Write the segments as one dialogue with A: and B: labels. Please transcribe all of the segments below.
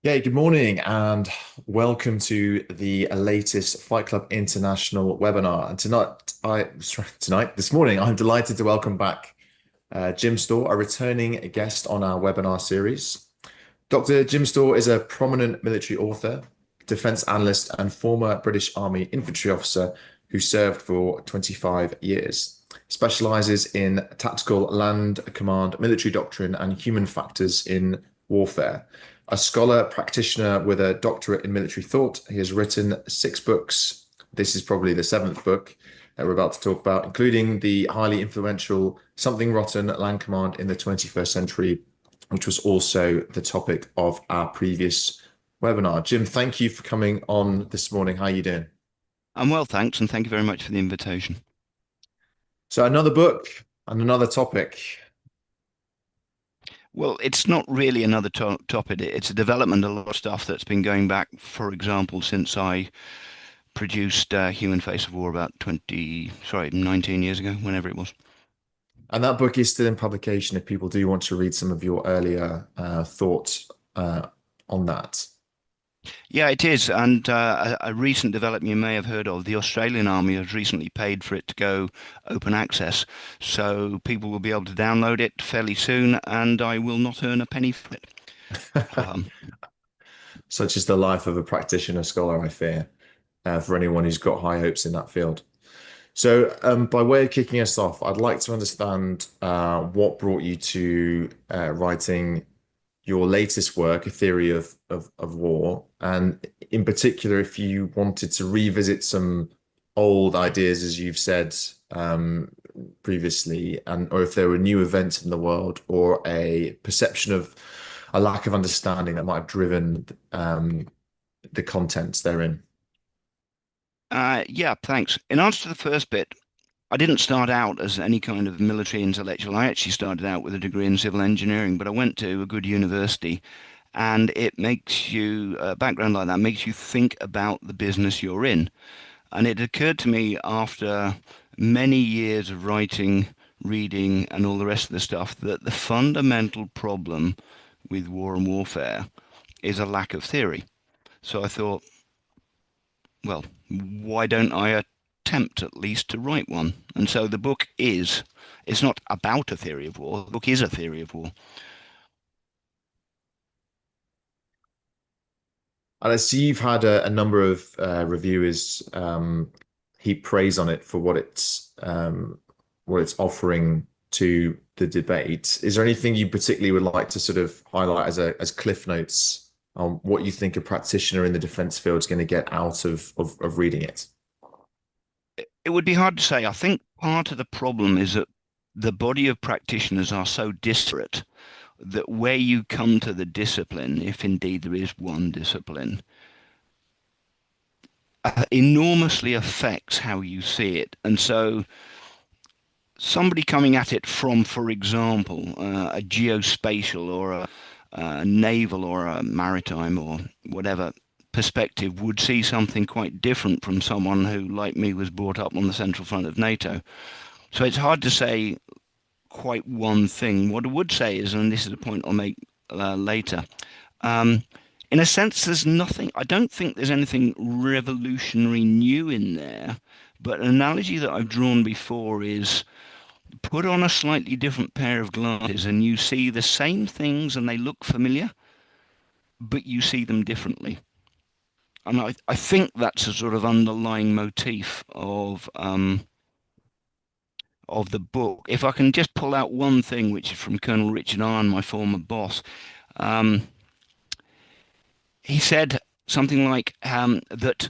A: Yeah, good morning and welcome to the latest Fight Club International webinar. And this morning, I'm delighted to welcome back Jim Storr, a returning guest on our webinar series. Dr. Jim Storr is a prominent military author, defense analyst, and former British Army infantry officer who served for 25 years. Specializes in tactical land command, military doctrine, and human factors in warfare. A scholar practitioner with a doctorate in military thought, he has written 6 books. This is probably the 7th book that we're about to talk about, including the highly influential Something Rotten Land Command in the 21st Century, which was also the topic of our previous webinar. Jim, thank you for coming on this morning. How are you doing?
B: I'm well, thanks, and thank you very much for the invitation.
A: So another book and another topic.
B: Well, it's not really another topic. It's a development, a lot of stuff that's been going back, for example, since I produced Human Face of War about 19 years ago, whenever it was.
A: And that book is still in publication if people do want to read some of your earlier thoughts on that.
B: Yeah, it is. And a recent development you may have heard of, the Australian Army has recently paid for it to go open access. So people will be able to download it fairly soon, and I will not earn a penny for it. Um,
A: Such is the life of a practitioner scholar, I fear, for anyone who's got high hopes in that field. So, by way of kicking us off, I'd like to understand what brought you to writing your latest work, A Theory of War, and in particular, if you wanted to revisit some old ideas, as you've said previously, and or if there were new events in the world or a perception of a lack of understanding that might have driven the contents therein.
B: yeah, thanks. In answer to the first bit, I didn't start out as any kind of military intellectual. I actually started out with a degree in civil engineering, but I went to a good university, and it makes you, a background like that makes you think about the business you're in. And it occurred to me after many years of writing, reading, and all the rest of the stuff that the fundamental problem with war and warfare is a lack of theory. So I thought, well, why don't I attempt at least to write one? And so the book is, it's not about a theory of war. The book is a theory of war.
A: And I see you've had a number of reviewers heap praise on it for what it's offering to the debate. Is there anything you particularly would like to sort of highlight as cliff notes on what you think a practitioner in the defense field is going to get out of reading it?
B: It would be hard to say. I think part of the problem is that the body of practitioners are so disparate that where you come to the discipline, if indeed there is one discipline, enormously affects how you see it. And so somebody coming at it from, for example, a geospatial or a naval or a maritime or whatever perspective would see something quite different from someone who, like me, was brought up on the central front of NATO. So it's hard to say quite one thing. What I would say is, and this is a point I'll make later, um, in a sense, there's nothing, I don't think there's anything revolutionary new in there, but an analogy that I've drawn before is put on a slightly different pair of glasses and you see the same things and they look familiar, but you see them differently. And I think that's a sort of underlying motif of the book. If I can just pull out one thing, which is from Colonel Richard Arn, my former boss, um, he said something like that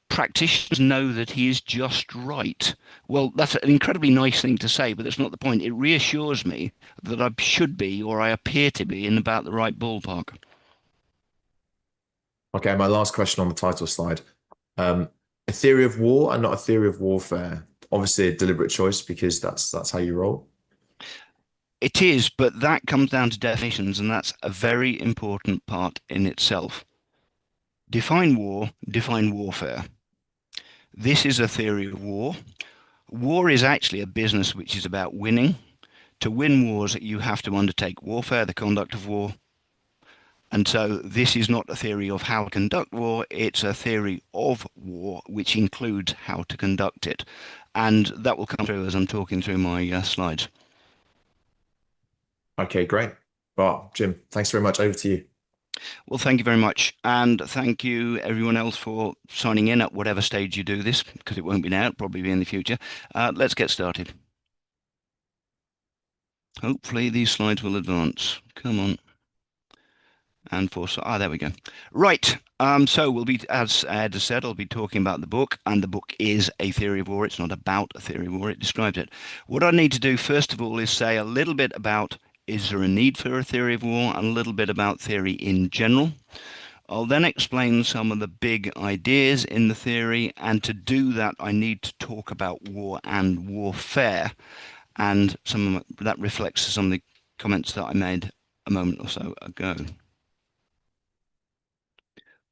B: practitioners know that he is just right. Well, that's an incredibly nice thing to say, but that's not the point. It reassures me that I should be, or I appear to be, in about the right ballpark.
A: Okay, my last question on the title slide. Um, a theory of war and not a theory of warfare. Obviously a deliberate choice because that's how you roll.
B: It is, but that comes down to definitions, and that's a very important part in itself. Define war, define warfare. This is a theory of war. War is actually a business which is about winning. To win wars, you have to undertake warfare, the conduct of war, And so this is not a theory of how to conduct war, it's a theory of war, which includes how to conduct it. And that will come through as I'm talking through my slides.
A: Okay, great. Well, Jim, thanks very much. Over to you.
B: Well, thank you very much. And thank you everyone else for signing in at whatever stage you do this, because it won't be now, it'll probably be in the future. Let's get started. Hopefully these slides will advance. Come on. And for there we go. Right. So we'll be, as Ed has said, I'll be talking about the book, and the book is a theory of war. It's not about a theory of war. It describes it. What I need to do first of all is say a little bit about, is there a need for a theory of war, and a little bit about theory in general. I'll then explain some of the big ideas in the theory, and to do that I need to talk about war and warfare, and some of that reflects some of the comments that I made a moment or so ago.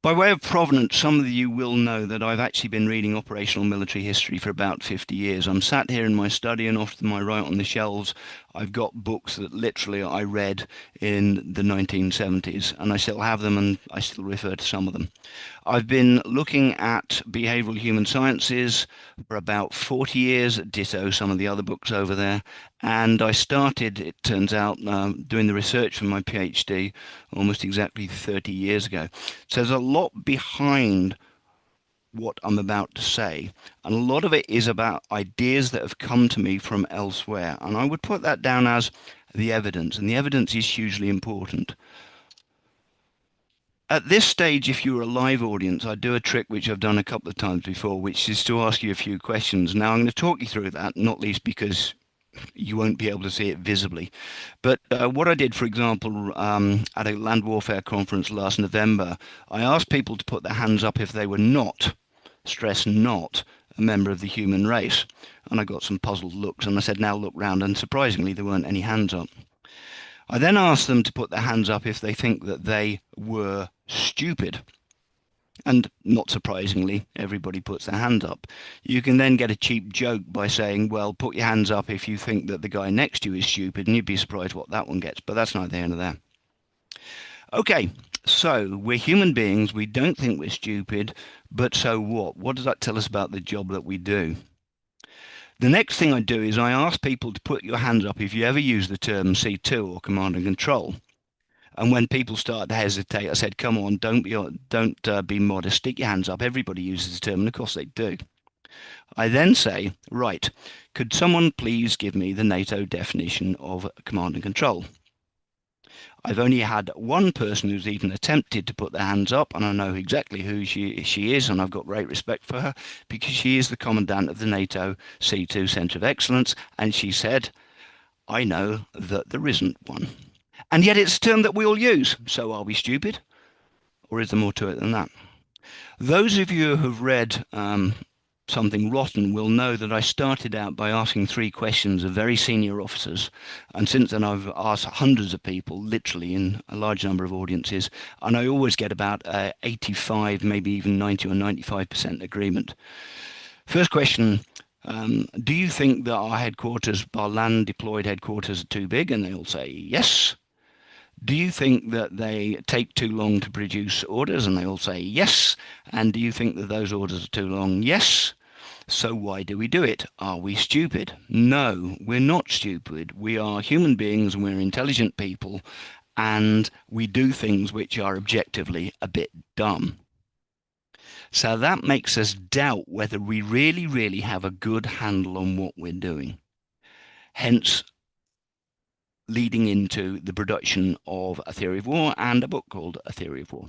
B: By way of provenance, some of you will know that I've actually been reading operational military history for about 50 years. I'm sat here in my study, and off to my right on the shelves, I've got books that literally I read in the 1970s, and I still have them, and I still refer to some of them. I've been looking at behavioral human sciences for about 40 years, ditto some of the other books over there, and I started, it turns out, doing the research for my PhD almost exactly 30 years ago. So there's a lot behind what I'm about to say, and a lot of it is about ideas that have come to me from elsewhere, and I would put that down as the evidence, and the evidence is hugely important. At this stage, if you're a live audience, I do a trick which I've done a couple of times before, which is to ask you a few questions. Now, I'm going to talk you through that, not least because you won't be able to see it visibly. But what I did, for example, at a land warfare conference last November, I asked people to put their hands up if they were not, stress not, a member of the human race. And I got some puzzled looks, and I said, now look round, and surprisingly, there weren't any hands up. I then asked them to put their hands up if they think that they were stupid. And not surprisingly, everybody puts their hand up. You can then get a cheap joke by saying, well, put your hands up if you think that the guy next to you is stupid, and you'd be surprised what that one gets. But that's neither here nor there. Okay, so we're human beings. We don't think we're stupid, but so what? What does that tell us about the job that we do? The next thing I do is I ask people to put your hands up if you ever use the term C2 or command and control. And when people start to hesitate, I said, come on, don't be modest, stick your hands up. Everybody uses the term, and of course they do. I then say, right, could someone please give me the NATO definition of command and control? I've only had one person who's even attempted to put their hands up, and I know exactly who she is, and I've got great respect for her, because she is the commandant of the NATO C2 Centre of Excellence, and she said, I know that there isn't one. And yet it's a term that we all use. So are we stupid? Or is there more to it than that? Those of you who have read Something Rotten will know that I started out by asking 3 questions of very senior officers. And since then I've asked hundreds of people, literally in a large number of audiences. And I always get about 85, maybe even 90 or 95% agreement. First question, do you think that our headquarters, our land deployed headquarters, are too big? And they all say yes. Do you think that they take too long to produce orders? And they all say yes. And do you think that those orders are too long? Yes. So why do we do it? Are we stupid? No, we're not stupid. We are human beings, and we're intelligent people, and we do things which are objectively a bit dumb. So that makes us doubt whether we really have a good handle on what we're doing. Hence, leading into the production of A Theory of War and a book called A Theory of War.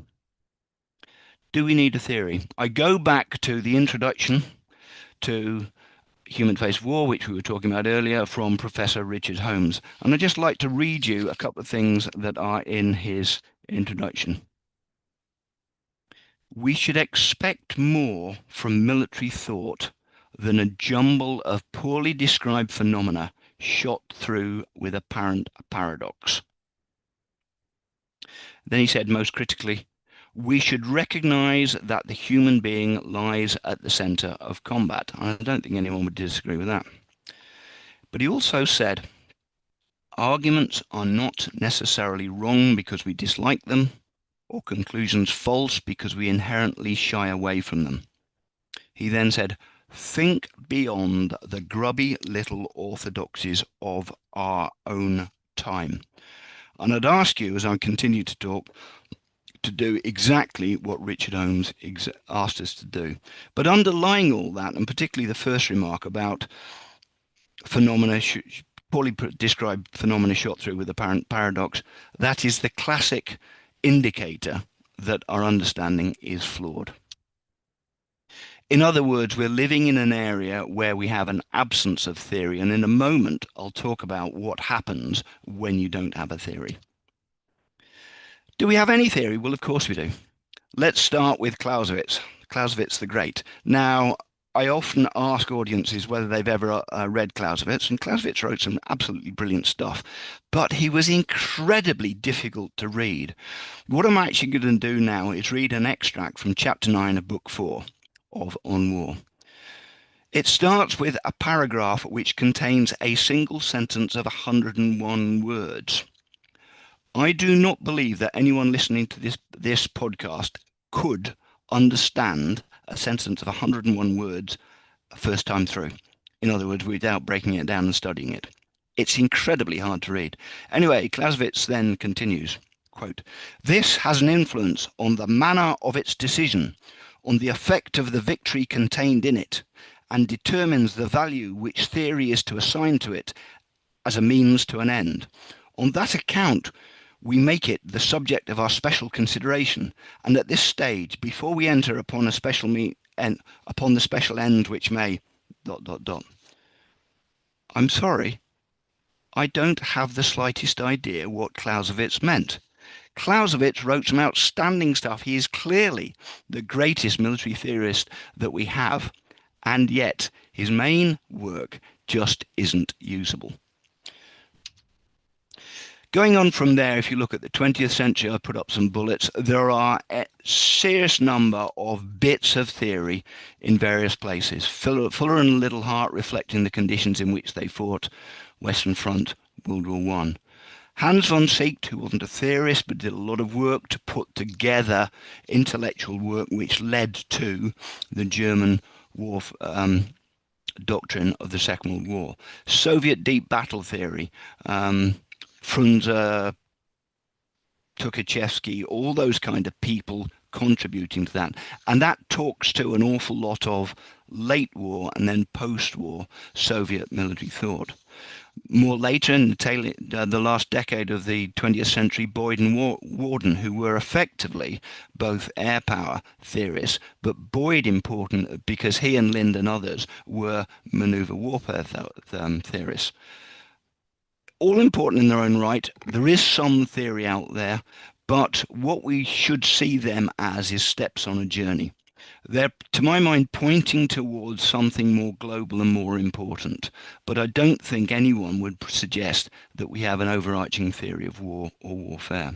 B: Do we need a theory? I go back to the introduction to Human Face of War, which we were talking about earlier, from Professor Richard Holmes. And I'd just like to read you a couple of things that are in his introduction. We should expect more from military thought than a jumble of poorly described phenomena shot through with apparent paradox. Then he said, most critically, we should recognize that the human being lies at the center of combat. I don't think anyone would disagree with that. But he also said, arguments are not necessarily wrong because we dislike them. or conclusions false because we inherently shy away from them. He then said, think beyond the grubby little orthodoxies of our own time. And I'd ask you, as I continue to talk, to do exactly what Richard Holmes asked us to do. But underlying all that, and particularly the first remark about phenomena, poorly described phenomena shot through with apparent paradox, that is the classic indicator that our understanding is flawed. In other words, we're living in an area where we have an absence of theory, and in a moment I'll talk about what happens when you don't have a theory. Do we have any theory? Well, of course we do. Let's start with Clausewitz. Clausewitz the Great. Now, I often ask audiences whether they've ever read Clausewitz, and Clausewitz wrote some absolutely brilliant stuff, but he was incredibly difficult to read. What I'm actually going to do now is read an extract from chapter 9 of book 4 of On War. It starts with a paragraph which contains a single sentence of 101 words. I do not believe that anyone listening to this podcast could understand a sentence of 101 words first time through. In other words, without breaking it down and studying it. It's incredibly hard to read. Anyway, Clausewitz then continues, quote, this has an influence on the manner of its decision, on the effect of the victory contained in it, and determines the value which theory is to assign to it as a means to an end. On that account, we make it the subject of our special consideration, and at this stage, before we enter upon a special upon the special end which may ... I'm sorry, I don't have the slightest idea what Clausewitz meant. Clausewitz wrote some outstanding stuff. He is clearly the greatest military theorist that we have, and yet his main work just isn't usable. Going on from there, if you look at the 20th century, I put up some bullets. There are a serious number of bits of theory in various places. Fuller and Littlehart reflecting the conditions in which they fought Western Front, World War One. Hans von Seeckt, who wasn't a theorist but did a lot of work to put together intellectual work which led to the German war doctrine of the Second World War. Soviet deep battle theory. Frunze, Tukhachevsky, all those kind of people contributing to that. And that talks to an awful lot of late war and then post-war Soviet military thought. More later, in the last decade of the 20th century, Boyd and Warden, who were effectively both air power theorists, but Boyd important because he and Lind and others were maneuver warfare theorists. All important in their own right. There is some theory out there, but what we should see them as is steps on a journey. They're, to my mind, pointing towards something more global and more important, but I don't think anyone would suggest that we have an overarching theory of war or warfare.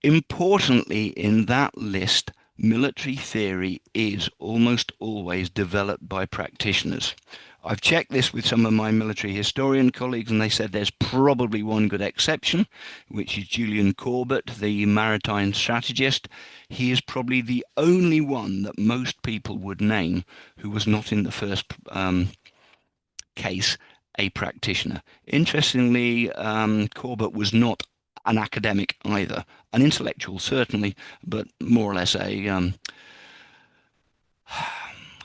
B: Importantly, in that list, military theory is almost always developed by practitioners. I've checked this with some of my military historian colleagues, and they said there's probably one good exception, which is Julian Corbett, the maritime strategist. He is probably the only one that most people would name who was not in the first case a practitioner. Interestingly, Corbett was not an academic either, an intellectual certainly, but more or less a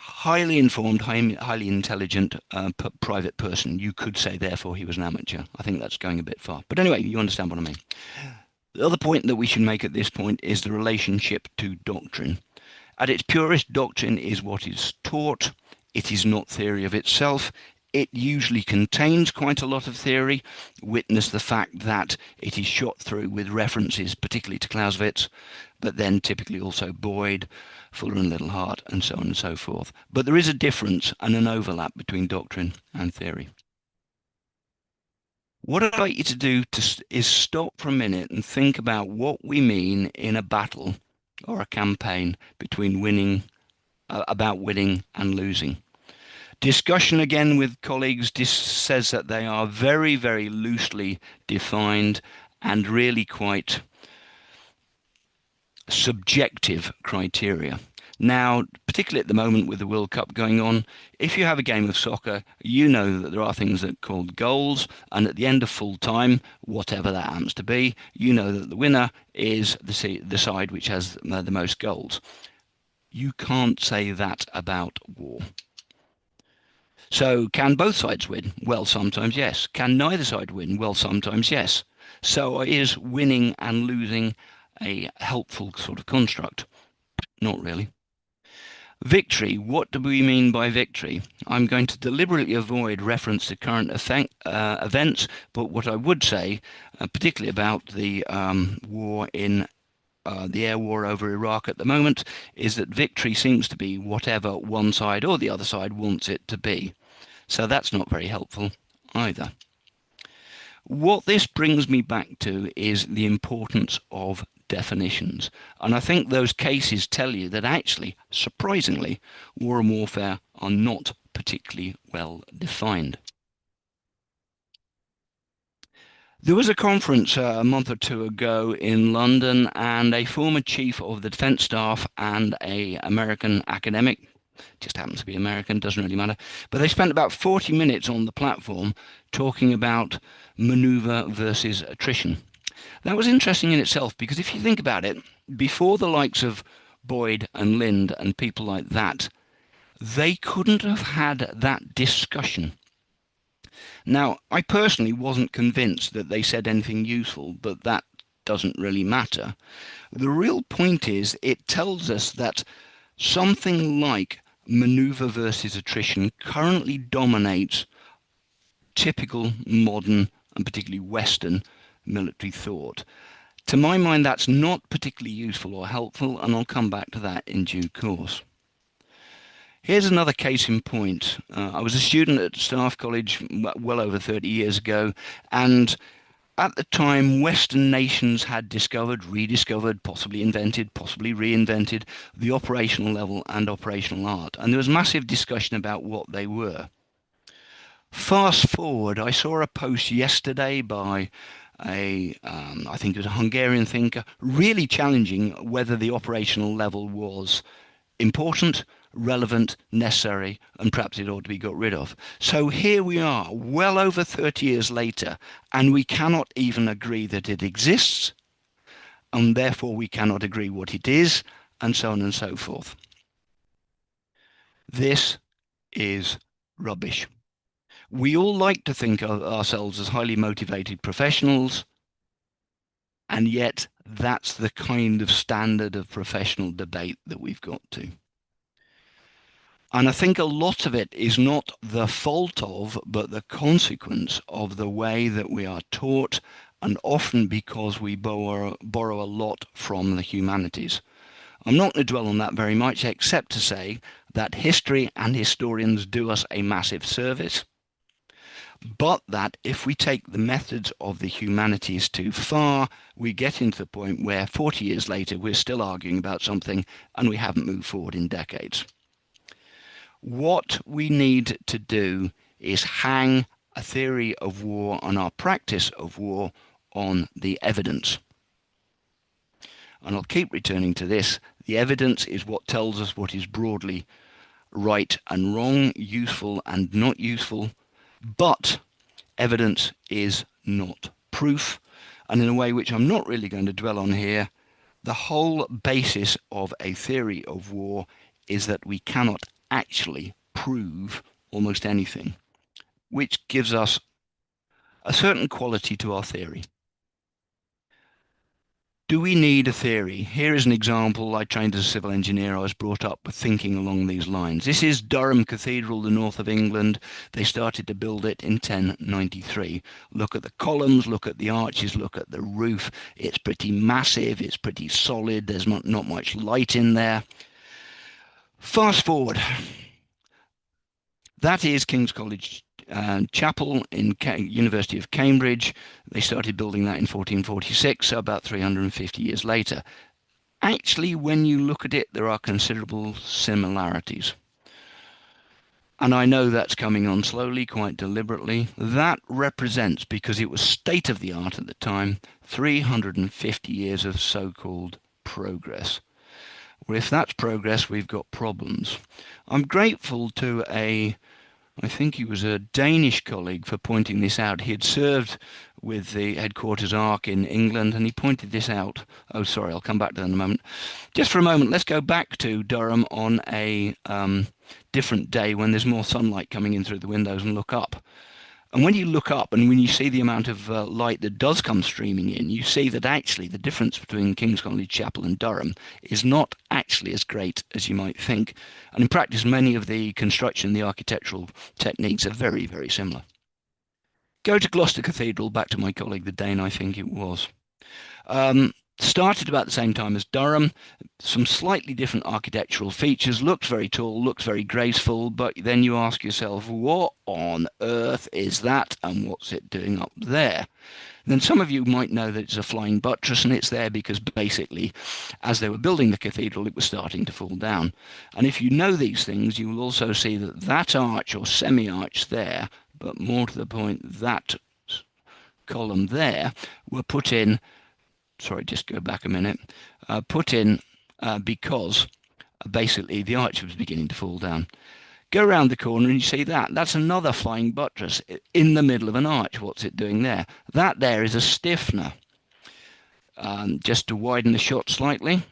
B: highly informed, highly intelligent private person. You could say, therefore, he was an amateur. I think that's going a bit far. But anyway, you understand what I mean. The other point that we should make at this point is the relationship to doctrine. At its purest, doctrine is what is taught. It is not theory of itself. It usually contains quite a lot of theory. Witness the fact that it is shot through with references, particularly to Clausewitz, but then typically also Boyd, Fuller and Littlehart, and so on and so forth. But there is a difference and an overlap between doctrine and theory. What I'd like you to do is stop for a minute and think about what we mean in a battle or a campaign between about winning and losing. Discussion again with colleagues says that they are very, very loosely defined and really quite subjective criteria. Now, particularly at the moment with the World Cup going on, if you have a game of soccer, you know that there are things that are called goals, and at the end of full time, whatever that happens to be, you know that the winner is the side which has the most goals. You can't say that about war. So, can both sides win? Well, sometimes yes. Can neither side win? Well, sometimes yes. So, is winning and losing a helpful sort of construct? Not really. Victory. What do we mean by victory? I'm going to deliberately avoid reference to current events, but what I would say, particularly about the war in the air war over Iraq at the moment, is that victory seems to be whatever one side or the other side wants it to be. So that's not very helpful either. What this brings me back to is the importance of definitions. And I think those cases tell you that actually, surprisingly, war and warfare are not particularly well defined. There was a conference a month or two ago in London, and a former chief of the defence staff and an American academic, just happens to be American, doesn't really matter, but they spent about 40 minutes on the platform talking about manoeuvre versus attrition. That was interesting in itself, because if you think about it, before the likes of Boyd and Lind and people like that, they couldn't have had that discussion. Now, I personally wasn't convinced that they said anything useful, but that doesn't really matter. The real point is it tells us that something like manoeuvre versus attrition currently dominates typical modern and particularly Western military thought. To my mind, that's not particularly useful or helpful, and I'll come back to that in due course. Here's another case in point. I was a student at Staff College well over 30 years ago, and at the time, Western nations had discovered, rediscovered, possibly invented, possibly reinvented the operational level and operational art, and there was massive discussion about what they were. Fast forward, I saw a post yesterday by I think it was a Hungarian thinker, really challenging whether the operational level was important, relevant, necessary, and perhaps it ought to be got rid of. So here we are, well over 30 years later, and we cannot even agree that it exists, and therefore we cannot agree what it is, and so on and so forth. This is rubbish. We all like to think of ourselves as highly motivated professionals, and yet that's the kind of standard of professional debate that we've got to. And I think a lot of it is not the fault of, but the consequence of the way that we are taught, and often because we borrow a lot from the humanities. I'm not going to dwell on that very much, except to say that history and historians do us a massive service, but that if we take the methods of the humanities too far, we get into the point where 40 years later we're still arguing about something and we haven't moved forward in decades. What we need to do is hang a theory of war and our practice of war on the evidence. And I'll keep returning to this. The evidence is what tells us what is broadly right and wrong, useful and not useful, but evidence is not proof. And in a way which I'm not really going to dwell on here, the whole basis of a theory of war is that we cannot actually prove almost anything, which gives us a certain quality to our theory. Do we need a theory? Here is an example. I trained as a civil engineer. I was brought up with thinking along these lines. This is Durham Cathedral, the north of England. They started to build it in 1093. Look at the columns, look at the arches, look at the roof. It's pretty massive, it's pretty solid. There's not much light in there. Fast forward. That is King's College Chapel in University of Cambridge. They started building that in 1446, so about 350 years later. Actually, when you look at it, there are considerable similarities. And I know that's coming on slowly, quite deliberately. That represents, because it was state of the art at the time, 350 years of so-called progress. Well, if that's progress, we've got problems. I'm grateful to I think he was a Danish colleague for pointing this out. He had served with the headquarters ARC in England, and he pointed this out. Oh, sorry, I'll come back to that in a moment. Just for a moment, let's go back to Durham on a different day when there's more sunlight coming in through the windows, and look up. And when you look up and when you see the amount of light that does come streaming in, you see that actually the difference between King's College Chapel and Durham is not actually as great as you might think. And in practice, many of the construction, the architectural techniques are very, very similar. Go to Gloucester Cathedral, back to my colleague, the Dane, I think it was. Started about the same time as Durham, some slightly different architectural features, looks very tall, looks very graceful, but then you ask yourself, what on earth is that and what's it doing up there? Then some of you might know that it's a flying buttress, and it's there because basically as they were building the cathedral it was starting to fall down. And if you know these things, you will also see that that arch or semi-arch there, but more to the point, that column there, were put in, sorry, just go back a minute, put in because basically the arch was beginning to fall down. Go around the corner and you see that. That's another flying buttress in the middle of an arch. What's it doing there? That there is a stiffener. Just to widen the shot slightly,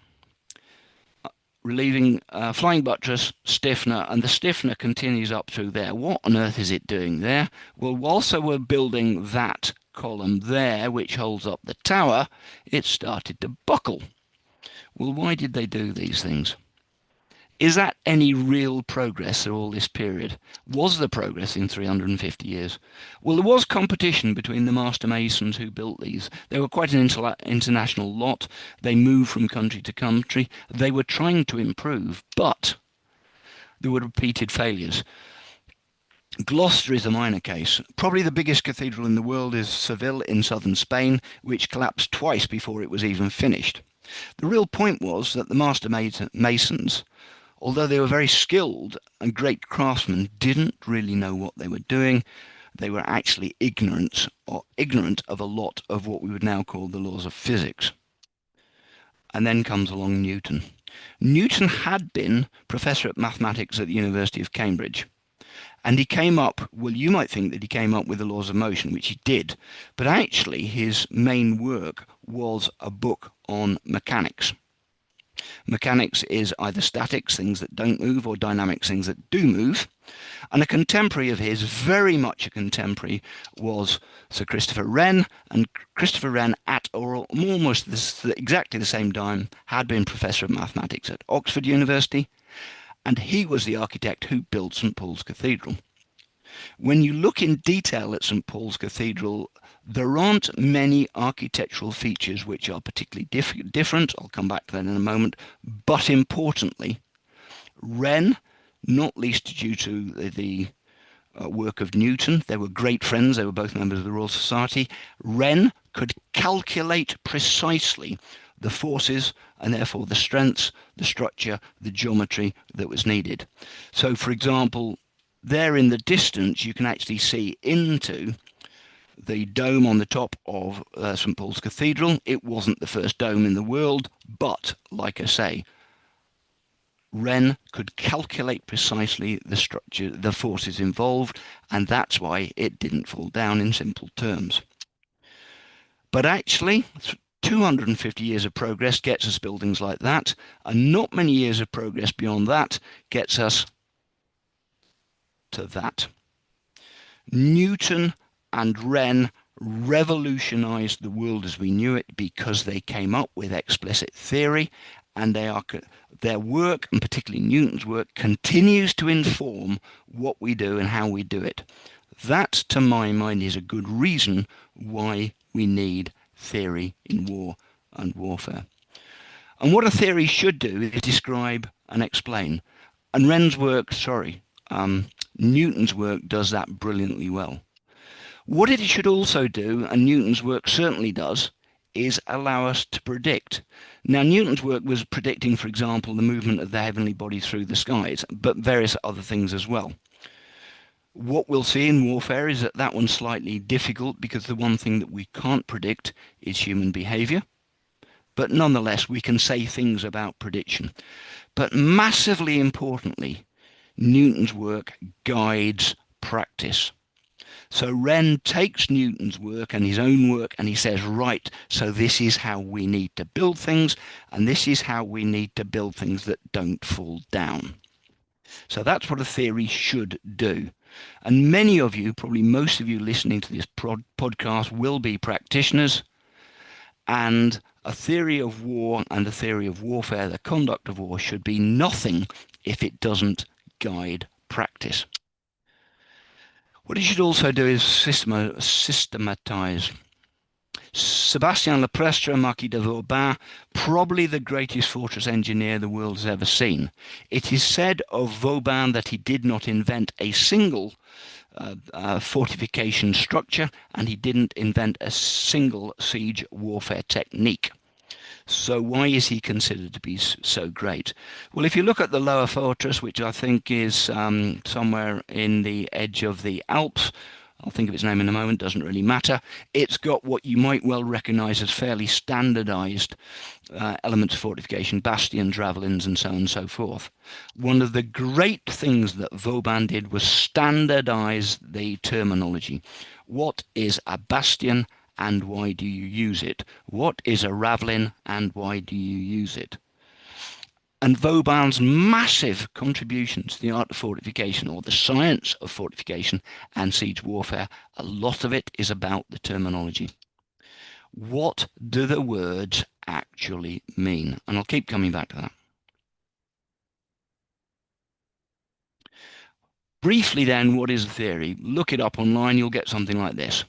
B: relieving flying buttress, stiffener, and the stiffener continues up through there. What on earth is it doing there? Well, whilst they were building that column there, which holds up the tower, it started to buckle. Well, why did they do these things? Is that any real progress through all this period? Was there progress in 350 years? Well, there was competition between the master masons who built these. They were quite an international lot. They moved from country to country. They were trying to improve, but there were repeated failures. Gloucester is a minor case. Probably the biggest cathedral in the world is Seville in southern Spain, which collapsed twice before it was even finished. The real point was that the master masons, although they were very skilled and great craftsmen, didn't really know what they were doing. They were actually ignorant of a lot of what we would now call the laws of physics. And then comes along Newton. Newton had been professor of mathematics at the University of Cambridge. And he came up, well, you might think that he came up with the laws of motion, which he did, but actually his main work was a book on mechanics. Mechanics is either statics, things that don't move, or dynamics, things that do move. And a contemporary of his, very much a contemporary, was Sir Christopher Wren. And Christopher Wren, at or almost exactly the same time, had been professor of mathematics at Oxford University. And he was the architect who built St. Paul's Cathedral. When you look in detail at St. Paul's Cathedral, there aren't many architectural features which are particularly different. I'll come back to that in a moment. But importantly, Wren, not least due to the work of Newton, they were great friends, they were both members of the Royal Society, Wren could calculate precisely the forces and therefore the strengths, the structure, the geometry that was needed. So, for example, there in the distance you can actually see into the dome on the top of St. Paul's Cathedral. It wasn't the first dome in the world, but, like I say, Wren could calculate precisely the structure, the forces involved, and that's why it didn't fall down in simple terms. But actually, 250 years of progress gets us buildings like that, and not many years of progress beyond that gets us to that. Newton and Wren revolutionized the world as we knew it because they came up with explicit theory, and their work, and particularly Newton's work, continues to inform what we do and how we do it. That, to my mind, is a good reason why we need theory in war and warfare. And what a theory should do is describe and explain. And Newton's work does that brilliantly well. What it should also do, and Newton's work certainly does, is allow us to predict. Now, Newton's work was predicting, for example, the movement of the heavenly body through the skies, but various other things as well. What we'll see in warfare is that one's slightly difficult because the one thing that we can't predict is human behavior. but nonetheless we can say things about prediction. But massively importantly, Newton's work guides practice. So Wren takes Newton's work and his own work and he says, right, so this is how we need to build things, and this is how we need to build things that don't fall down. So that's what a theory should do. And many of you, probably most of you listening to this podcast, will be practitioners. And a theory of war and a theory of warfare, the conduct of war, should be nothing if it doesn't guide practice. What it should also do is systematize. Sébastien Leprestre, Marquis de Vauban, probably the greatest fortress engineer the world has ever seen. It is said of Vauban that he did not invent a single fortification structure, and he didn't invent a single siege warfare technique. So why is he considered to be so great? Well, if you look at the Lower Fortress, which I think is somewhere in the edge of the Alps, I'll think of its name in a moment, doesn't really matter. It's got what you might well recognise as fairly standardised elements of fortification, bastions, ravelins, and so on and so forth. One of the great things that Vauban did was standardise the terminology. What is a bastion and why do you use it? What is a ravelin and why do you use it? And Vauban's massive contribution to the art of fortification, or the science of fortification and siege warfare, a lot of it is about the terminology. What do the words actually mean? And I'll keep coming back to that. Briefly then, what is a theory? Look it up online, you'll get something like this.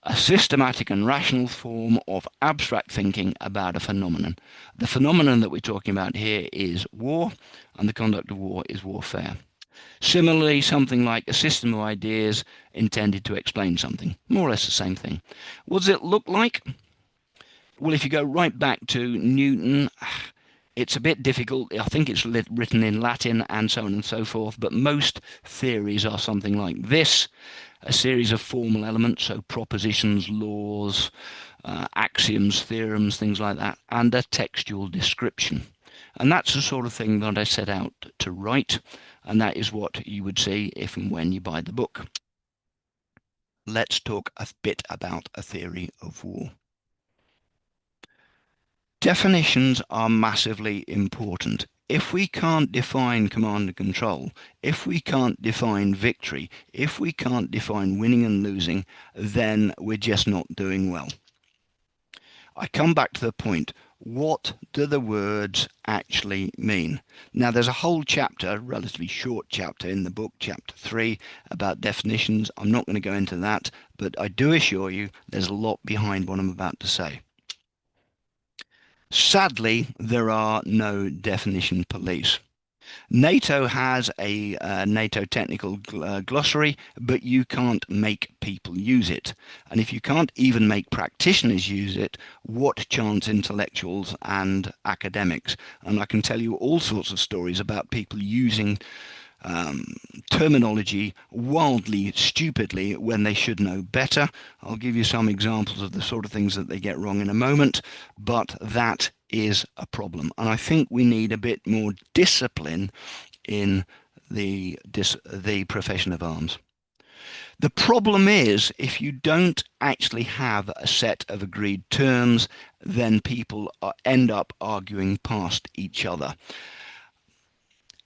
B: A systematic and rational form of abstract thinking about a phenomenon. The phenomenon that we're talking about here is war, and the conduct of war is warfare. Similarly, something like a system of ideas intended to explain something. More or less the same thing. What does it look like? Well, if you go right back to Newton, it's a bit difficult. I think it's written in Latin and so on and so forth, but most theories are something like this. A series of formal elements, so propositions, laws, axioms, theorems, things like that, and a textual description. And that's the sort of thing that I set out to write, and that is what you would see if and when you buy the book. Let's talk a bit about a theory of war. Definitions are massively important. If we can't define command and control, if we can't define victory, if we can't define winning and losing, then we're just not doing well. I come back to the point, what do the words actually mean? Now there's a whole chapter, relatively short chapter in the book, chapter 3, about definitions. I'm not going to go into that, but I do assure you there's a lot behind what I'm about to say. Sadly, there are no definition police. NATO has a NATO technical glossary, but you can't make people use it. And if you can't even make practitioners use it, what chance intellectuals and academics? And I can tell you all sorts of stories about people using terminology wildly, stupidly, when they should know better. I'll give you some examples of the sort of things that they get wrong in a moment, but that is a problem. And I think we need a bit more discipline in the profession of arms. The problem is, if you don't actually have a set of agreed terms, then people end up arguing past each other.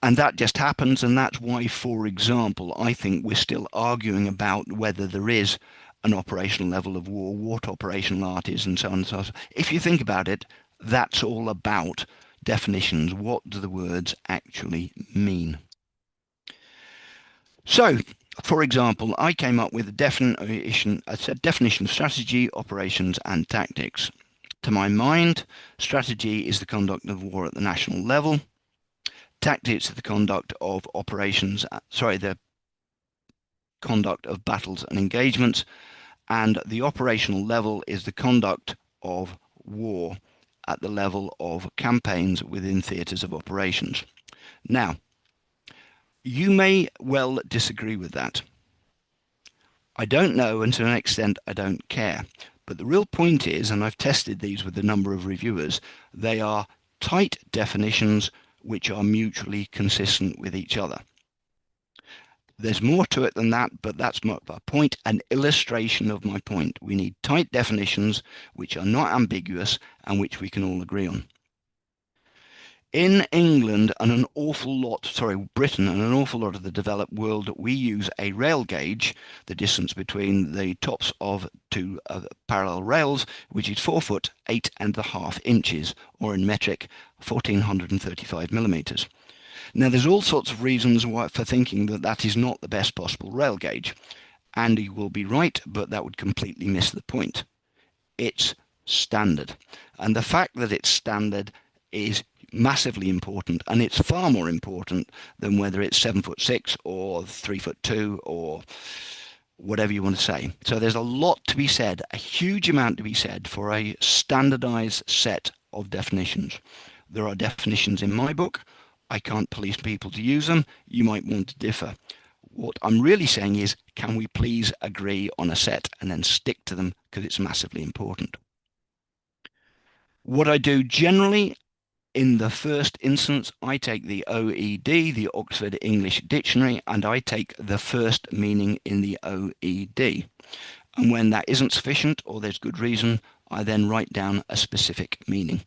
B: And that just happens, and that's why, for example, I think we're still arguing about whether there is an operational level of war, what operational art is, and so on and so on. If you think about it, that's all about definitions. What do the words actually mean? So, for example, I came up with a definition of strategy, operations, and tactics. To my mind, strategy is the conduct of war at the national level. Tactics are the conduct of the conduct of battles and engagements, and the operational level is the conduct of war at the level of campaigns within theatres of operations. Now, you may well disagree with that. I don't know, and to an extent I don't care. But the real point is, and I've tested these with a number of reviewers, they are tight definitions which are mutually consistent with each other. There's more to it than that, but that's my point, an illustration of my point. We need tight definitions which are not ambiguous and which we can all agree on. In England and Britain and an awful lot of the developed world, we use a rail gauge, the distance between the tops of two parallel rails, which is 4 foot 8.5 inches, or in metric 1435 millimeters. Now, there's all sorts of reasons for thinking that that is not the best possible rail gauge, and you will be right, but that would completely miss the point. It's standard, and the fact that it's standard is massively important, and it's far more important than whether it's 7'6" or 3'2" or whatever you want to say. So there's a lot to be said, a huge amount to be said for a standardized set of definitions. There are definitions in my book. I can't police people to use them. You might want to differ. What I'm really saying is, can we please agree on a set and then stick to them, because it's massively important. What I do generally, in the first instance, I take the OED, the Oxford English Dictionary, and I take the first meaning in the OED. And when that isn't sufficient, or there's good reason, I then write down a specific meaning.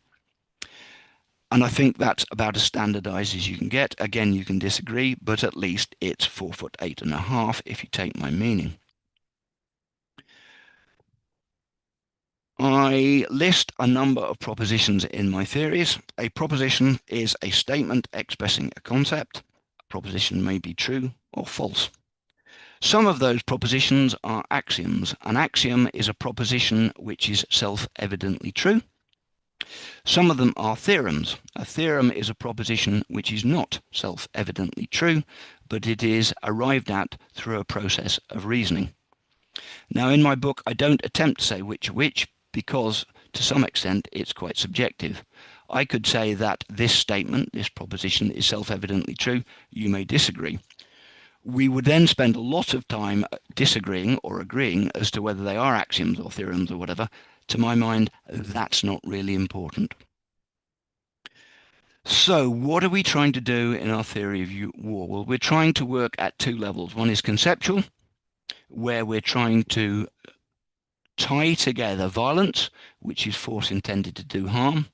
B: And I think that's about as standardized as you can get. Again, you can disagree, but at least it's 4 foot 8.5 if you take my meaning. I list a number of propositions in my theories. A proposition is a statement expressing a concept. A proposition may be true or false. Some of those propositions are axioms. An axiom is a proposition which is self-evidently true. Some of them are theorems. A theorem is a proposition which is not self-evidently true, but it is arrived at through a process of reasoning. Now, in my book, I don't attempt to say which, because to some extent it's quite subjective. I could say that this statement, this proposition, is self-evidently true. You may disagree. We would then spend a lot of time disagreeing or agreeing as to whether they are axioms or theorems or whatever. To my mind, that's not really important. So what are we trying to do in our theory of war? Well, we're trying to work at two levels. One is conceptual, where we're trying to tie together violence, which is force intended to do harm,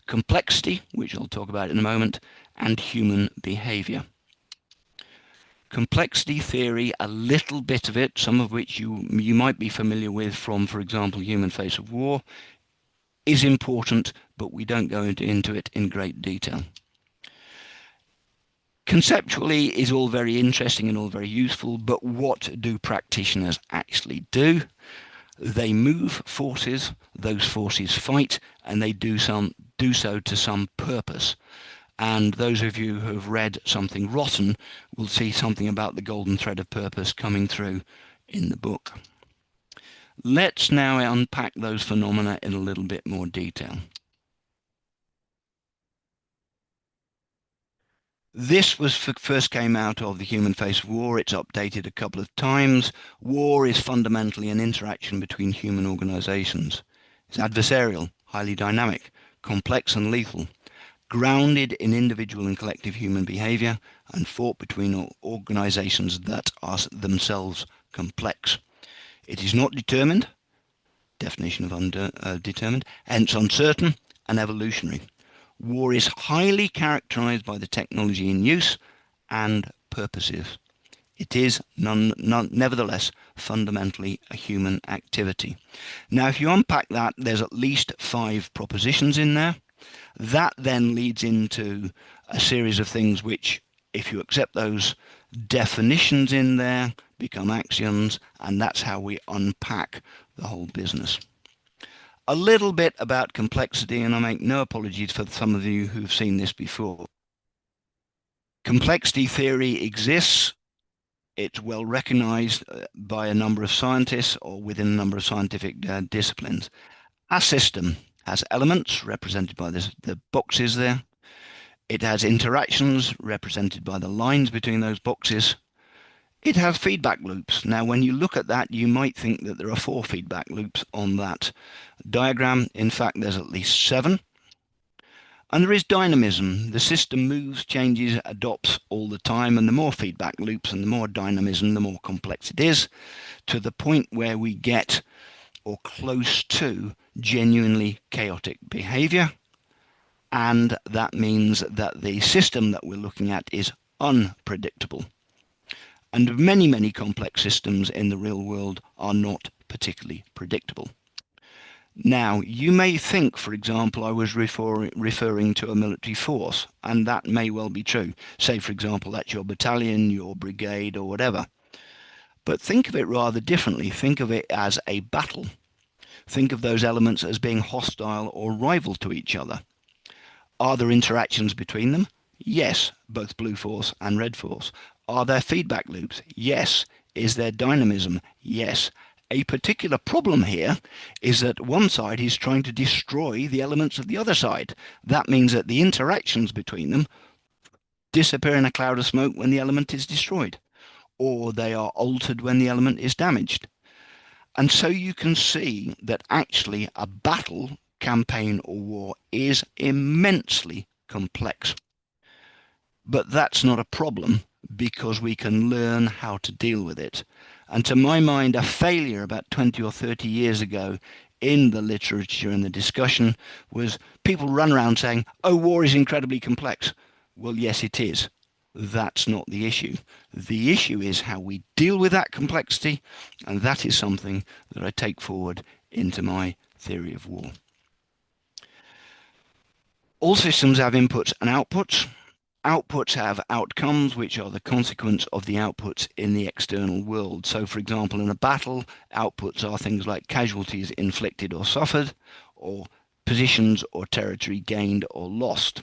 B: complexity, which I'll talk about in a moment, and human behavior. Complexity theory, a little bit of it, some of which you might be familiar with from, for example, Human Face of War, is important, but we don't go into it in great detail. Conceptually is all very interesting and all very useful, but what do practitioners actually do? They move forces, those forces fight, and they do so to some purpose. And those of you who have read Something Rotten will see something about the golden thread of purpose coming through in the book. Let's now unpack those phenomena in a little bit more detail. This first came out of the Human Face of War. It's updated a couple of times. War is fundamentally an interaction between human organizations. It's adversarial, highly dynamic, complex and lethal, grounded in individual and collective human behavior, and fought between organizations that are themselves complex. It is not determined, definition of undetermined, hence uncertain and evolutionary. War is highly characterized by the technology in use and purposive. It is nevertheless fundamentally a human activity. Now, if you unpack that, there's at least 5 propositions in there. That then leads into a series of things which, if you accept those definitions in there, become axioms, and that's how we unpack the whole business. A little bit about complexity, and I make no apologies for some of you who've seen this before. Complexity theory exists. It's well recognized by a number of scientists or within a number of scientific disciplines. Our system has elements represented by the boxes there. It has interactions represented by the lines between those boxes. It has feedback loops. Now, when you look at that, you might think that there are 4 feedback loops on that diagram. In fact, there's at least 7. And there is dynamism. The system moves, changes, adopts all the time, and the more feedback loops and the more dynamism, the more complex it is, to the point where we get, or close to, genuinely chaotic behavior. And that means that the system that we're looking at is unpredictable. And many, many complex systems in the real world are not particularly predictable. Now, you may think, for example, I was referring to a military force, and that may well be true. Say, for example, that's your battalion, your brigade, or whatever. But think of it rather differently. Think of it as a battle. Think of those elements as being hostile or rival to each other. Are there interactions between them? Yes, both blue force and red force. Are there feedback loops? Yes. Is there dynamism? Yes. A particular problem here is that one side is trying to destroy the elements of the other side. That means that the interactions between them disappear in a cloud of smoke when the element is destroyed, or they are altered when the element is damaged. And so you can see that actually a battle, campaign, or war is immensely complex. But that's not a problem, because we can learn how to deal with it. And to my mind, a failure about 20 or 30 years ago in the literature and the discussion was people run around saying, oh, war is incredibly complex. Well, yes, it is. That's not the issue. The issue is how we deal with that complexity, and that is something that I take forward into my theory of war. All systems have inputs and outputs. Outputs have outcomes, which are the consequence of the outputs in the external world. So, for example, in a battle, outputs are things like casualties inflicted or suffered, or positions or territory gained or lost,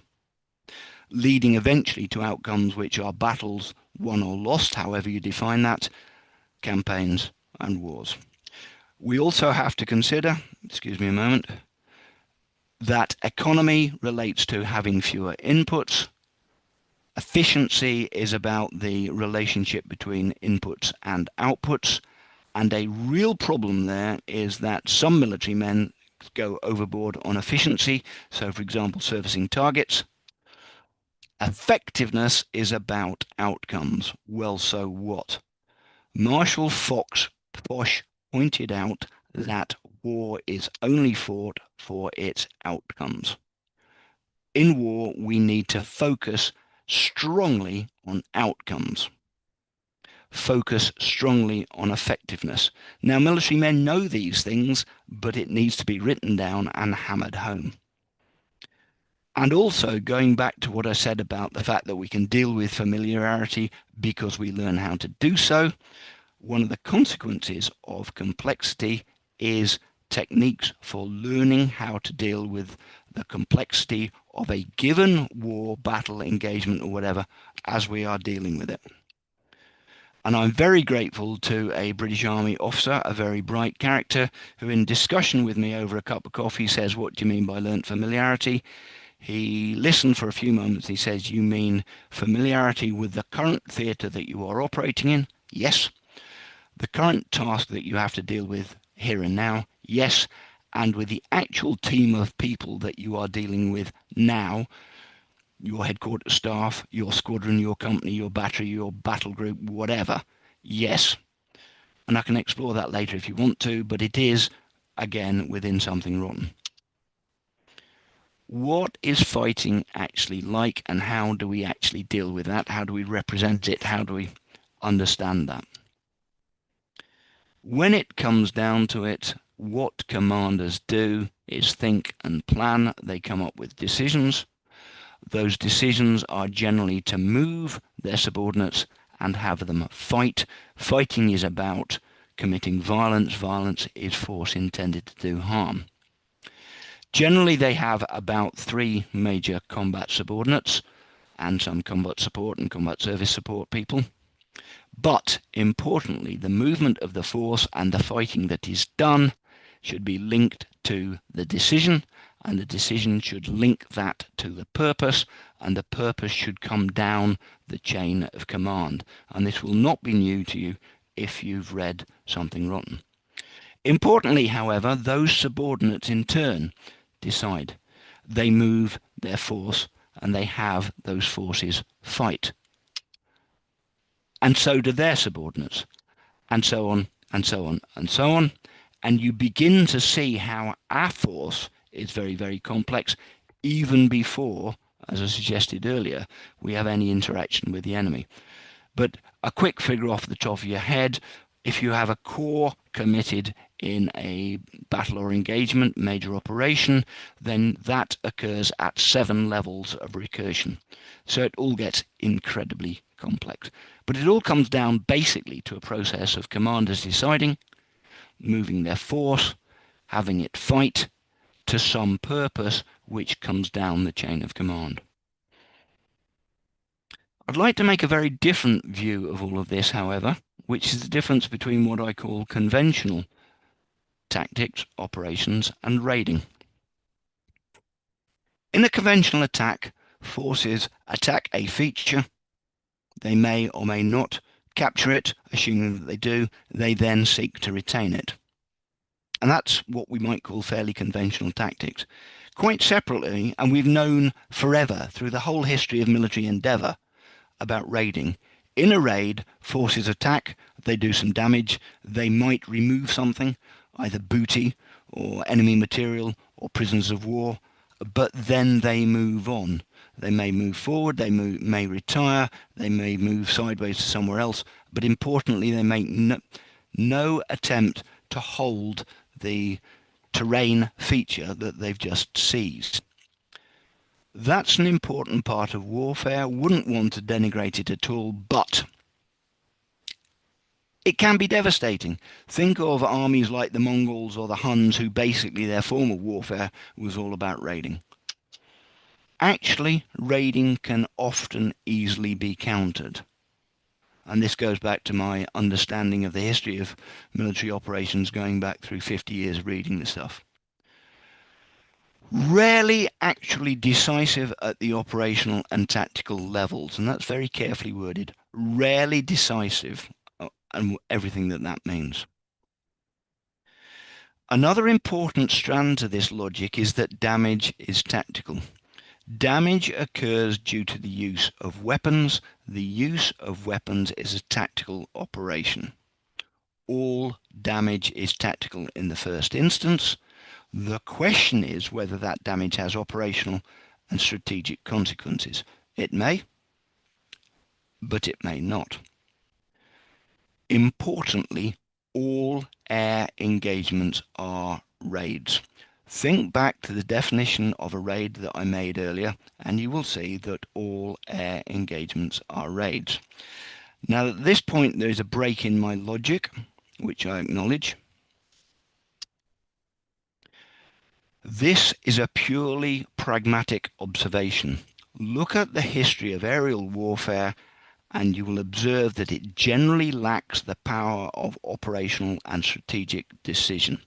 B: leading eventually to outcomes which are battles won or lost, however you define that, campaigns and wars. We also have to consider, excuse me a moment, that economy relates to having fewer inputs. Efficiency is about the relationship between inputs and outputs, and a real problem there is that some military men go overboard on efficiency, so for example servicing targets. Effectiveness is about outcomes. Well, so what? Marshall Foch pointed out that war is only fought for its outcomes. In war, we need to focus strongly on outcomes. Focus strongly on effectiveness. Now, military men know these things, but it needs to be written down and hammered home. And also, going back to what I said about the fact that we can deal with familiarity because we learn how to do so, one of the consequences of complexity is techniques for learning how to deal with the complexity of a given war, battle, engagement, or whatever, as we are dealing with it. And I'm very grateful to a British Army officer, a very bright character, who in discussion with me over a cup of coffee says, what do you mean by learnt familiarity? He listened for a few moments. He says, you mean familiarity with the current theatre that you are operating in? Yes. The current task that you have to deal with here and now? Yes. And with the actual team of people that you are dealing with now, your headquarters staff, your squadron, your company, your battery, your battle group, whatever? Yes. And I can explore that later if you want to, but it is, again, within something rotten. What is fighting actually like, and how do we actually deal with that? How do we represent it? How do we understand that? When it comes down to it, what commanders do is think and plan. They come up with decisions. Those decisions are generally to move their subordinates and have them fight. Fighting is about committing violence. Violence is force intended to do harm. Generally, they have about 3 major combat subordinates and some combat support and combat service support people. But importantly, the movement of the force and the fighting that is done should be linked to the decision, and the decision should link that to the purpose, and the purpose should come down the chain of command. And this will not be new to you if you've read Something Rotten. Importantly, however, those subordinates in turn decide. They move their force, and they have those forces fight. And so do their subordinates, and so on, and so on, and so on. And you begin to see how our force is very, very complex, even before, as I suggested earlier, we have any interaction with the enemy. But a quick figure off the top of your head: if you have a corps committed in a battle or engagement, major operation, then that occurs at 7 levels of recursion. So it all gets incredibly complex. But it all comes down basically to a process of commanders deciding, moving their force, having it fight to some purpose which comes down the chain of command. I'd like to make a very different view of all of this, however, which is the difference between what I call conventional tactics, operations, and raiding. In a conventional attack, forces attack a feature. They may or may not capture it. Assuming that they do, they then seek to retain it. And that's what we might call fairly conventional tactics. Quite separately, and we've known forever through the whole history of military endeavour about raiding. In a raid, forces attack, they do some damage, they might remove something, either booty or enemy material or prisoners of war, but then they move on. They may move forward, they may retire, they may move sideways to somewhere else, but importantly, they make no attempt to hold the terrain feature that they've just seized. That's an important part of warfare. Wouldn't want to denigrate it at all, but it can be devastating. Think of armies like the Mongols or the Huns, who basically their form of warfare was all about raiding. Actually, raiding can often easily be countered. And this goes back to my understanding of the history of military operations going back through 50 years of reading this stuff. Rarely actually decisive at the operational and tactical levels, and that's very carefully worded. Rarely decisive, and everything that means. Another important strand to this logic is that damage is tactical. Damage occurs due to the use of weapons. The use of weapons is a tactical operation. All damage is tactical in the first instance. The question is whether that damage has operational and strategic consequences. It may, but it may not. Importantly, all air engagements are raids. Think back to the definition of a raid that I made earlier, and you will see that all air engagements are raids. Now, at this point, there is a break in my logic, which I acknowledge. This is a purely pragmatic observation. Look at the history of aerial warfare, and you will observe that it generally lacks the power of operational and strategic decision.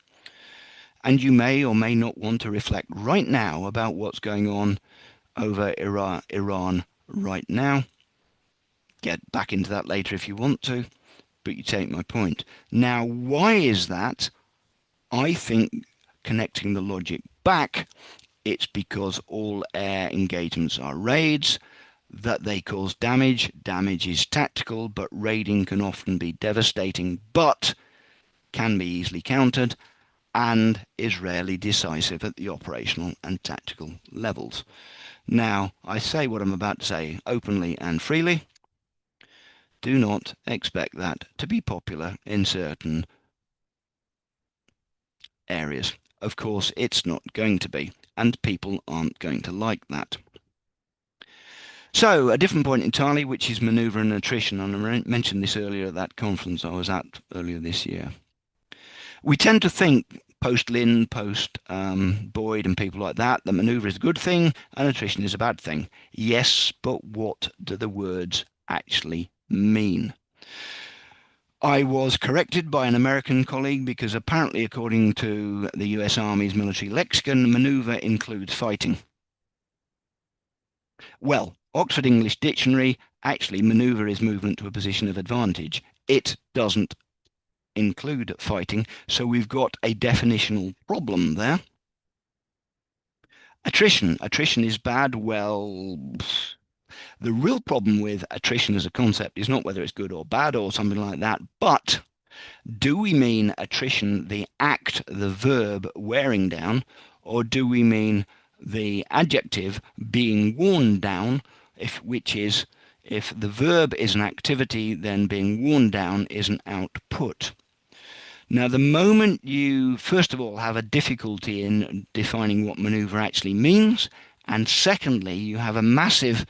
B: And you may or may not want to reflect right now about what's going on over Iran right now. Get back into that later if you want to, but you take my point. Now, why is that? I think, connecting the logic back, it's because all air engagements are raids, that they cause damage. Damage is tactical, but raiding can often be devastating, but can be easily countered, and is rarely decisive at the operational and tactical levels. Now, I say what I'm about to say openly and freely. Do not expect that to be popular in certain areas. Of course, it's not going to be, and people aren't going to like that. So, a different point entirely, which is manoeuvre and attrition, and I mentioned this earlier at that conference I was at earlier this year. We tend to think, post-Lynn, post-Boyd and people like that manoeuvre is a good thing and attrition is a bad thing. Yes, but what do the words actually mean? I was corrected by an American colleague because apparently, according to the US Army's military lexicon, maneuver includes fighting. Well, Oxford English Dictionary, actually, maneuver is movement to a position of advantage. It doesn't include fighting, so we've got a definitional problem there. Attrition. Attrition is bad. Well, the real problem with attrition as a concept is not whether it's good or bad or something like that, but do we mean attrition, the act, the verb wearing down, or do we mean the adjective being worn down, which is, if the verb is an activity, then being worn down is an output. Now, the moment you, first of all, have a difficulty in defining what maneuver actually means, and secondly, you have a massive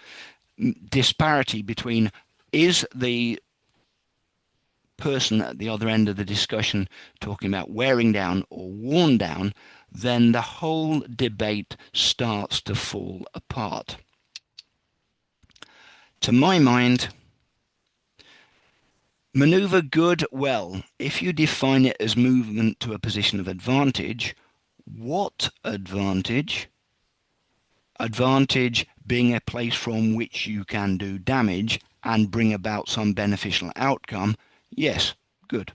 B: disparity between, is the person at the other end of the discussion talking about wearing down or worn down, then the whole debate starts to fall apart. To my mind, maneuver good, well, if you define it as movement to a position of advantage, what advantage? Advantage being a place from which you can do damage and bring about some beneficial outcome. Yes, good.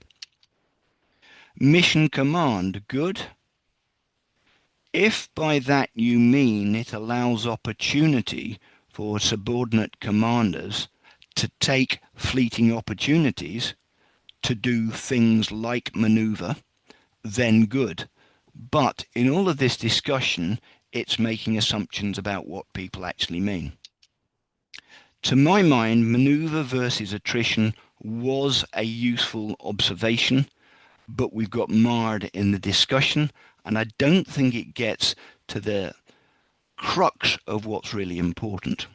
B: Mission command, good. If by that you mean it allows opportunity for subordinate commanders to take fleeting opportunities to do things like maneuver, then good. But in all of this discussion, it's making assumptions about what people actually mean. To my mind, maneuver versus attrition was a useful observation, but we've got marred in the discussion, and I don't think it gets to the crux of what's really important.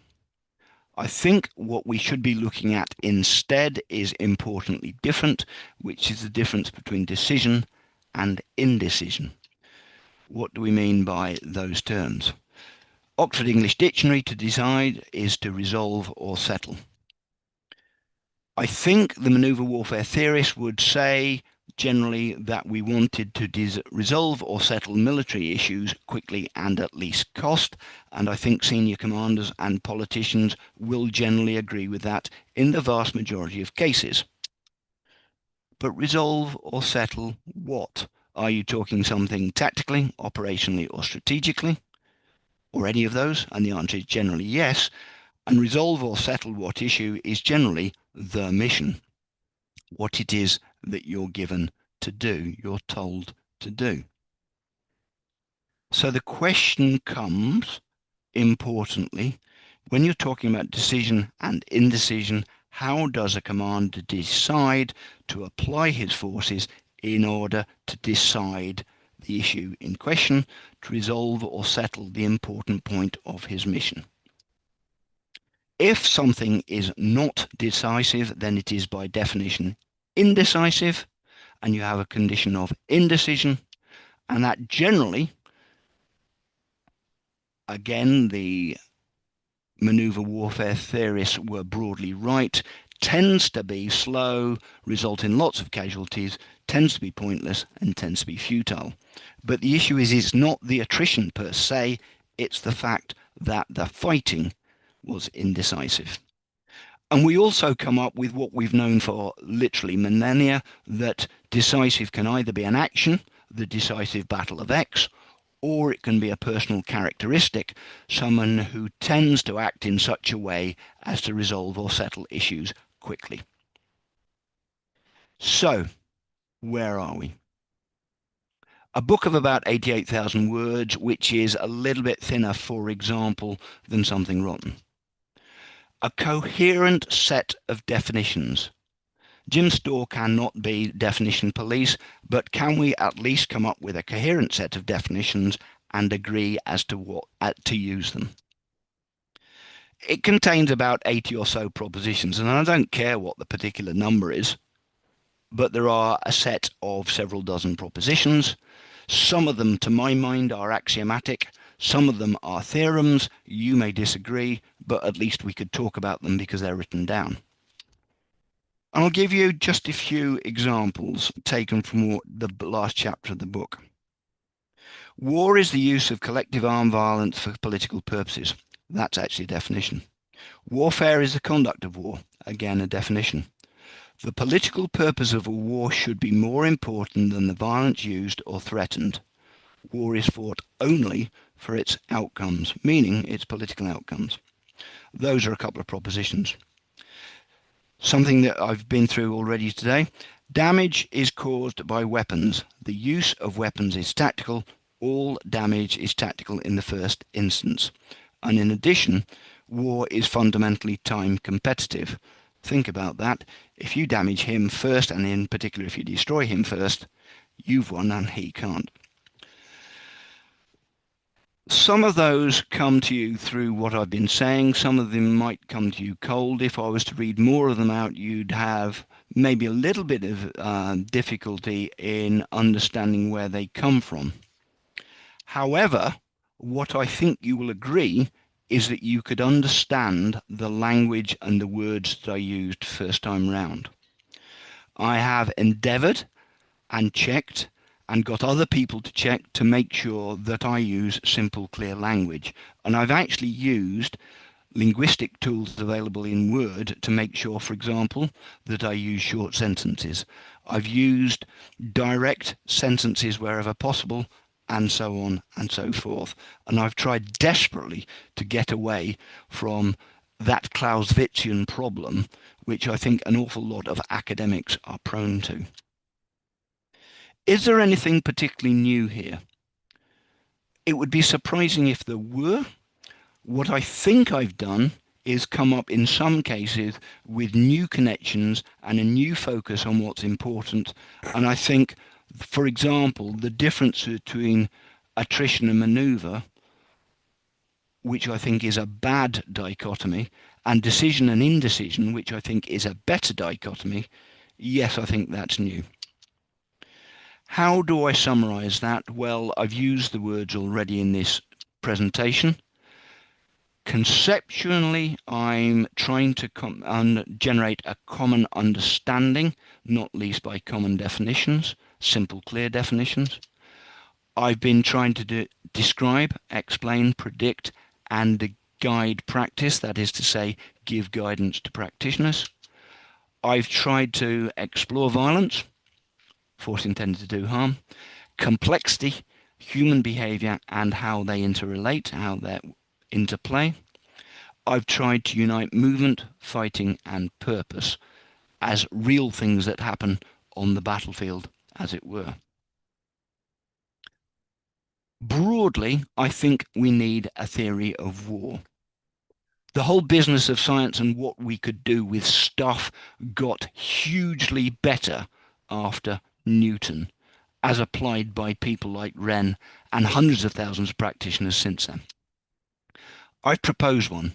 B: I think what we should be looking at instead is importantly different, which is the difference between decision and indecision. What do we mean by those terms? Oxford English Dictionary, to decide is to resolve or settle. I think the maneuver warfare theorists would say generally that we wanted to resolve or settle military issues quickly and at least cost, and I think senior commanders and politicians will generally agree with that in the vast majority of cases. But resolve or settle what? Are you talking something tactically, operationally, or strategically? Or any of those? And the answer is generally yes. And resolve or settle what issue is generally the mission, what it is that you're given to do, you're told to do. So the question comes, importantly, when you're talking about decision and indecision, how does a commander decide to apply his forces in order to decide the issue in question, to resolve or settle the important point of his mission? If something is not decisive, then it is by definition indecisive, and you have a condition of indecision, and that generally, again, the maneuver warfare theorists were broadly right, tends to be slow, result in lots of casualties, tends to be pointless, and tends to be futile. But the issue is, it's not the attrition per se, it's the fact that the fighting was indecisive. And we also come up with what we've known for literally millennia, that decisive can either be an action, the decisive battle of X, or it can be a personal characteristic, someone who tends to act in such a way as to resolve or settle issues quickly. So, where are we? A book of about 88,000 words, which is a little bit thinner, for example, than Something Rotten. A coherent set of definitions. Jim Storr cannot be definition police, but can we at least come up with a coherent set of definitions and agree as to what to use them? It contains about 80 or so propositions, and I don't care what the particular number is, but there are a set of several dozen propositions. Some of them, to my mind, are axiomatic. Some of them are theorems. You may disagree, but at least we could talk about them because they're written down. And I'll give you just a few examples taken from the last chapter of the book. War is the use of collective armed violence for political purposes. That's actually a definition. Warfare is the conduct of war. Again, a definition. The political purpose of a war should be more important than the violence used or threatened. War is fought only for its outcomes, meaning its political outcomes. Those are a couple of propositions. Something that I've been through already today. Damage is caused by weapons. The use of weapons is tactical. All damage is tactical in the first instance. And in addition, war is fundamentally time competitive. Think about that. If you damage him first, and in particular if you destroy him first, you've won and he can't. Some of those come to you through what I've been saying. Some of them might come to you cold. If I was to read more of them out, you'd have maybe a little bit of difficulty in understanding where they come from. However, what I think you will agree is that you could understand the language and the words that I used first time round. I have endeavoured and checked and got other people to check to make sure that I use simple, clear language. And I've actually used linguistic tools available in Word to make sure, for example, that I use short sentences. I've used direct sentences wherever possible, and so on and so forth. And I've tried desperately to get away from that Clausewitzian problem, which I think an awful lot of academics are prone to. Is there anything particularly new here? It would be surprising if there were. What I think I've done is come up in some cases with new connections and a new focus on what's important. And I think, for example, the difference between attrition and manoeuvre, which I think is a bad dichotomy, and decision and indecision, which I think is a better dichotomy, yes, I think that's new. How do I summarize that? Well, I've used the words already in this presentation. Conceptually, I'm trying to generate a common understanding, not least by common definitions, simple, clear definitions. I've been trying to describe, explain, predict, and guide practice, that is to say, give guidance to practitioners. I've tried to explore violence, force intended to do harm, complexity, human behaviour and how they interrelate, how they interplay. I've tried to unite movement, fighting and purpose as real things that happen on the battlefield, as it were. Broadly, I think we need a theory of war. The whole business of science and what we could do with stuff got hugely better after Newton, as applied by people like Wren and hundreds of thousands of practitioners since then. I've proposed one.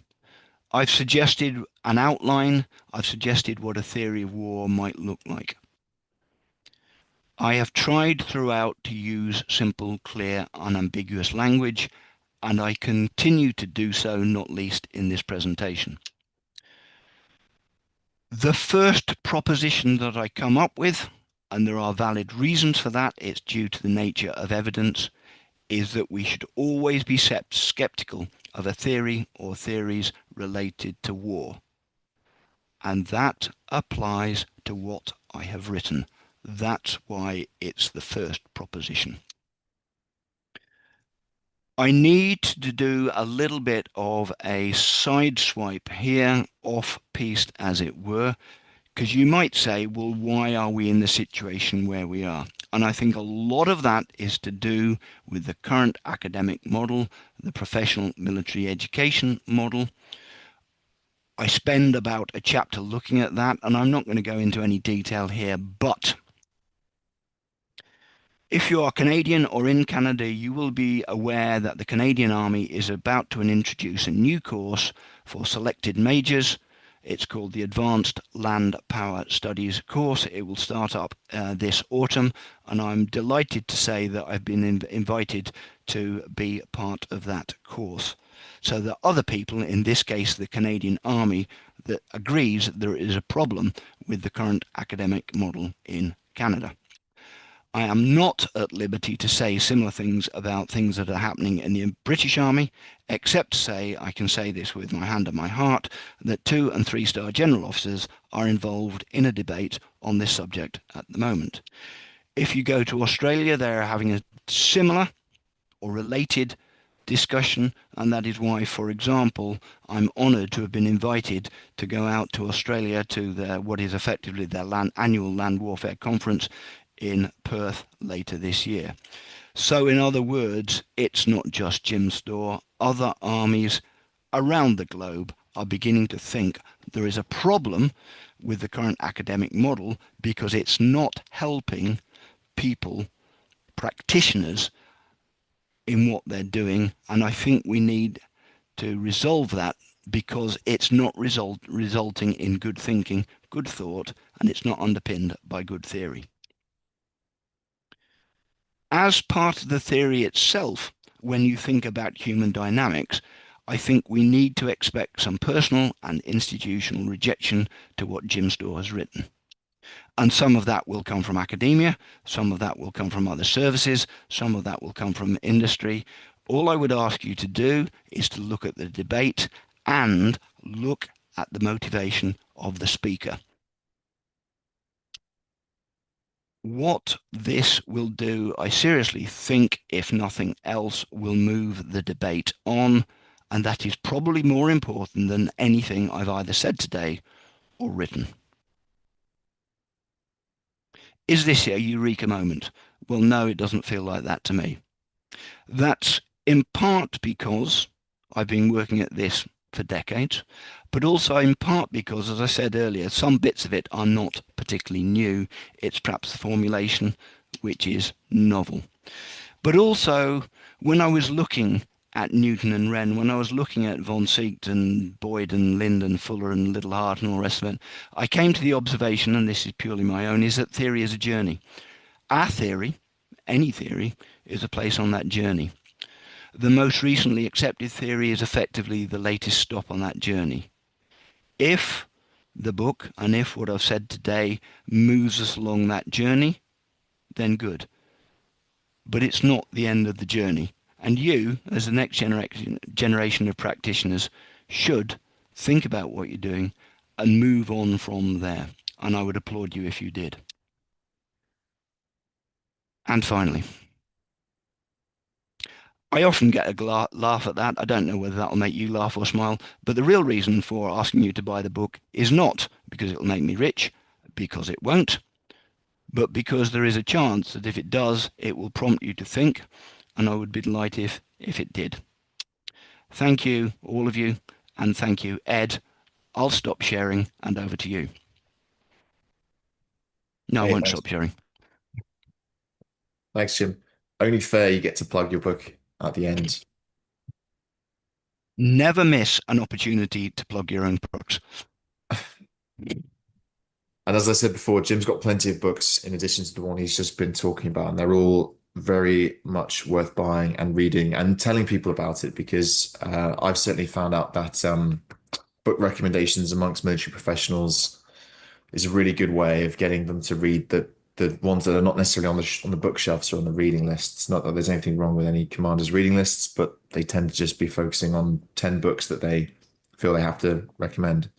B: I've suggested an outline. I've suggested what a theory of war might look like. I have tried throughout to use simple, clear, unambiguous language, and I continue to do so, not least in this presentation. The first proposition that I come up with, and there are valid reasons for that, it's due to the nature of evidence, is that we should always be skeptical of a theory or theories related to war. And that applies to what I have written. That's why it's the first proposition. I need to do a little bit of a side swipe here, off-piste as it were, because you might say, well, why are we in the situation where we are? And I think a lot of that is to do with the current academic model, the professional military education model. I spend about a chapter looking at that, and I'm not going to go into any detail here, but if you are Canadian or in Canada, you will be aware that the Canadian Army is about to introduce a new course for selected majors. It's called the Advanced Land Power Studies course. It will start up this autumn, and I'm delighted to say that I've been invited to be part of that course. So that other people, in this case the Canadian Army, that agrees that there is a problem with the current academic model in Canada. I am not at liberty to say similar things about things that are happening in the British Army, except to say, I can say this with my hand on my heart, that 2- and 3-star general officers are involved in a debate on this subject at the moment. If you go to Australia, they're having a similar or related discussion, and that is why, for example, I'm honoured to have been invited to go out to Australia to what is effectively their annual land warfare conference in Perth later this year. So in other words, it's not just Jim Storr. Other armies around the globe are beginning to think there is a problem with the current academic model because it's not helping people, practitioners, in what they're doing. And I think we need to resolve that because it's not resulting in good thinking, good thought, and it's not underpinned by good theory. As part of the theory itself, when you think about human dynamics, I think we need to expect some personal and institutional rejection to what Jim Storr has written. And some of that will come from academia, some of that will come from other services, some of that will come from industry. All I would ask you to do is to look at the debate and look at the motivation of the speaker. What this will do, I seriously think, if nothing else, will move the debate on, and that is probably more important than anything I've either said today or written. Is this a eureka moment? Well, no, it doesn't feel like that to me. That's in part because I've been working at this for decades, but also in part because, as I said earlier, some bits of it are not particularly new. It's perhaps the formulation which is novel. But also, when I was looking at Newton and Wren, when I was looking at von Seeckt and Boyd and Lind and Fuller and Little Hart and all the rest of it, I came to the observation, and this is purely my own, is that theory is a journey. Our theory, any theory, is a place on that journey. The most recently accepted theory is effectively the latest stop on that journey. If the book and if what I've said today moves us along that journey, then good. But it's not the end of the journey. And you, as the next generation of practitioners, should think about what you're doing and move on from there. And I would applaud you if you did. And finally, I often get a laugh at that. I don't know whether that'll make you laugh or smile, but the real reason for asking you to buy the book is not because it'll make me rich, because it won't, but because there is a chance that if it does, it will prompt you to think, and I would be delighted if it did. Thank you, all of you, and thank you, Ed. I'll stop sharing, and over to you. No, I won't stop sharing.
A: Thanks, Jim. Only fair you get to plug your book at the end.
B: Never miss an opportunity to plug your own books.
A: And as I said before, Jim's got plenty of books in addition to the one he's just been talking about, and they're all very much worth buying and reading and telling people about it because I've certainly found out that book recommendations amongst military professionals is a really good way of getting them to read the ones that are not necessarily on the bookshelves or on the reading lists. Not that there's anything wrong with any commanders' reading lists, but they tend to just be focusing on 10 books that they feel they have to recommend.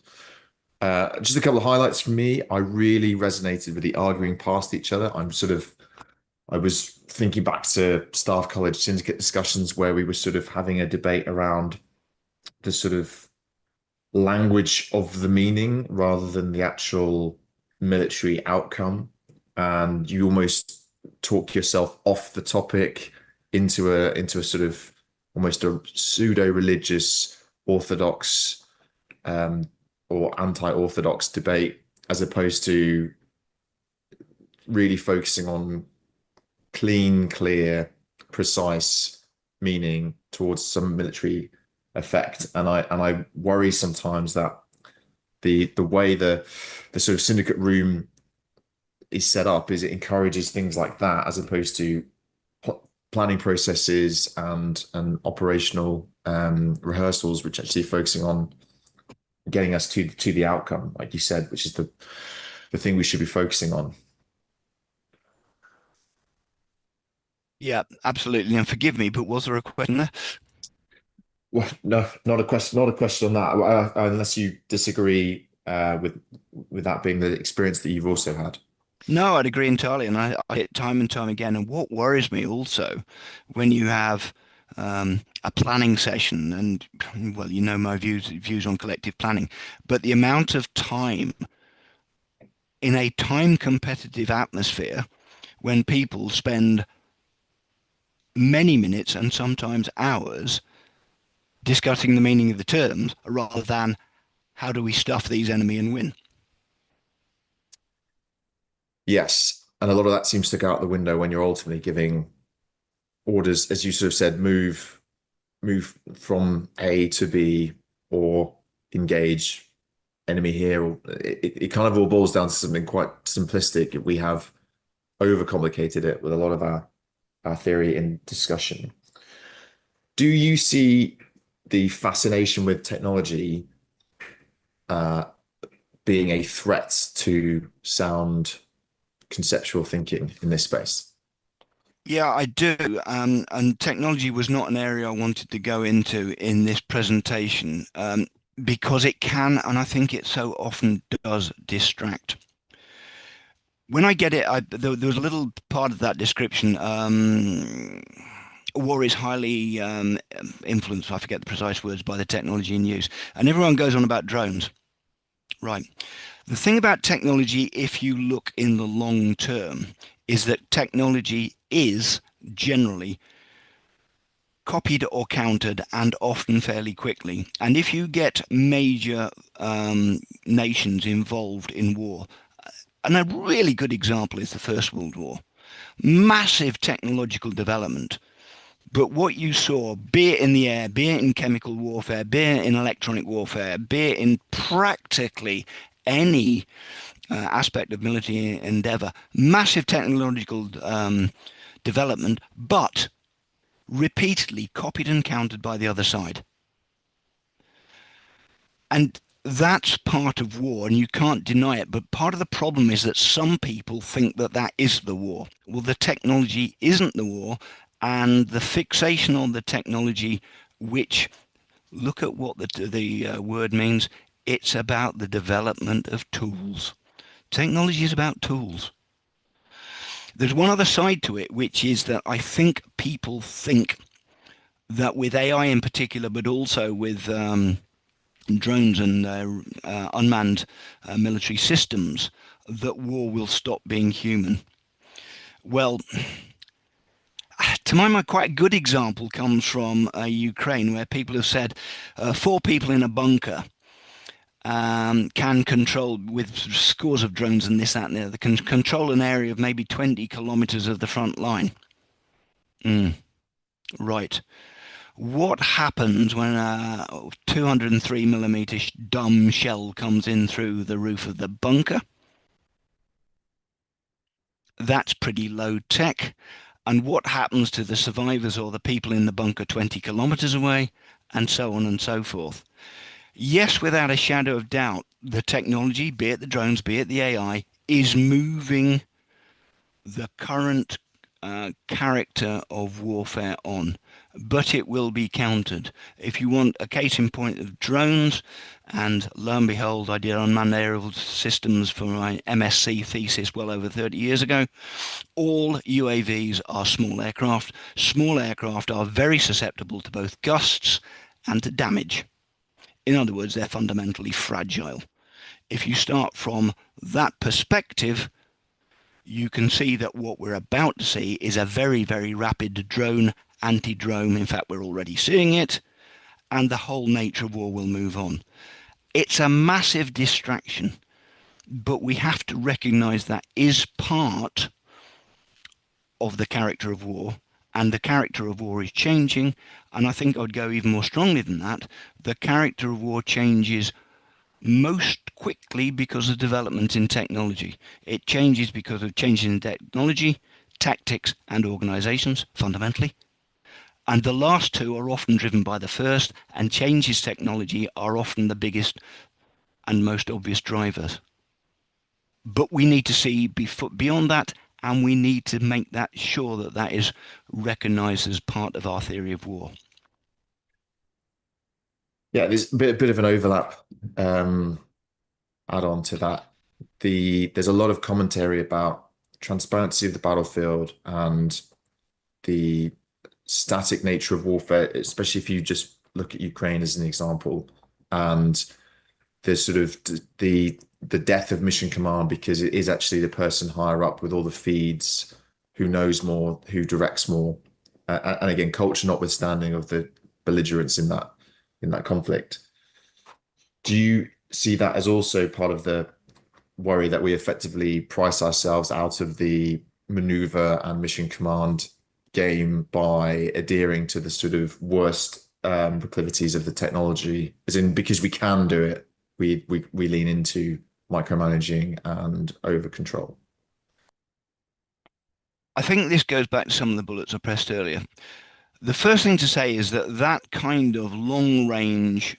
A: Just a couple of highlights from me. I really resonated with the arguing past each other. I was thinking back to staff college syndicate discussions where we were sort of having a debate around the sort of language of the meaning rather than the actual military outcome. And you almost talk yourself off the topic into a sort of almost a pseudo-religious orthodox or anti-orthodox debate, as opposed to really focusing on clean, clear, precise meaning towards some military effect. And I worry sometimes that The way the sort of syndicate room is set up is it encourages things like that as opposed to planning processes and operational rehearsals, which actually focusing on getting us to the outcome, like you said, which is the thing we should be focusing on.
B: Yeah, absolutely. And forgive me, but was there a question there?
A: Well, no, not a question on that, unless you disagree with that being the experience that you've also had.
B: No, I'd agree entirely, and I hit time and time again. And what worries me also, when you have a planning session, and well, you know my views on collective planning, but the amount of time in a time competitive atmosphere when people spend many minutes and sometimes hours discussing the meaning of the terms rather than how do we stuff these enemy and win.
A: Yes, and a lot of that seems to go out the window when you're ultimately giving orders, as you sort of said, move from A to B or engage enemy here. Or it kind of all boils down to something quite simplistic. We have overcomplicated it with a lot of our theory and discussion. Do you see the fascination with technology uh, being a threat to sound conceptual thinking in this space?
B: Yeah, I do. And technology was not an area I wanted to go into in this presentation because it can, and I think it so often does, distract. When I get it, there was a little part of that description. War is highly influenced, I forget the precise words, by the technology in use. And everyone goes on about drones. Right. The thing about technology, if you look in the long term, is that technology is generally copied or countered and often fairly quickly. And if you get major nations involved in war, and a really good example is the First World War, massive technological development. But what you saw, be it in the air, be it in chemical warfare, be it in electronic warfare, be it in practically any aspect of military endeavor, massive technological development, but repeatedly copied and countered by the other side. And that's part of war, and you can't deny it. But part of the problem is that some people think that that is the war. Well, the technology isn't the war, and the fixation on the technology, which look at what the word means. It's about the development of tools. Technology is about tools. There's one other side to it, which is that I think people think that with AI in particular, but also with drones and unmanned military systems, that war will stop being human. Well, to my mind, quite a good example comes from Ukraine, where people have said 4 people in a bunker can control, with scores of drones and this, that, and the other, can control an area of maybe 20 kilometers of the front line. Right. What happens when a 203 millimeter dumb shell comes in through the roof of the bunker? That's pretty low tech. And what happens to the survivors or the people in the bunker 20 kilometers away? And so on and so forth. Yes, without a shadow of doubt, the technology, be it the drones, be it the AI, is moving the current character of warfare on, but it will be countered. If you want a case in point of drones, and lo and behold, I did unmanned aerial systems for my MSc thesis well over 30 years ago. All UAVs are small aircraft. Small aircraft are very susceptible to both gusts and to damage. In other words, they're fundamentally fragile. If you start from that perspective, you can see that what we're about to see is a very, very rapid drone anti-drone. In fact, we're already seeing it, and the whole nature of war will move on. It's a massive distraction, but we have to recognize that is part of the character of war, and the character of war is changing. And I think I'd go even more strongly than that. The character of war changes most quickly because of development in technology. It changes because of changes in technology, tactics, and organizations, fundamentally. And the last two are often driven by the first, and changes technology are often the biggest and most obvious drivers. But we need to see beyond that, and we need to make that sure that that is recognized as part of our theory of war.
A: Yeah, there's a bit of an overlap add on to that. There's a lot of commentary about transparency of the battlefield and the static nature of warfare, especially if you just look at Ukraine as an example, and there's sort of the death of mission command because it is actually the person higher up with all the feeds who knows more, who directs more, and again, culture notwithstanding of the belligerence in that conflict. Do you see that as also part of the worry that we effectively price ourselves out of the maneuver and mission command game by adhering to the sort of worst proclivities of the technology, as in because we can do it, we lean into micromanaging and over control.
B: I think this goes back to some of the bullets I pressed earlier. The first thing to say is that that kind of long range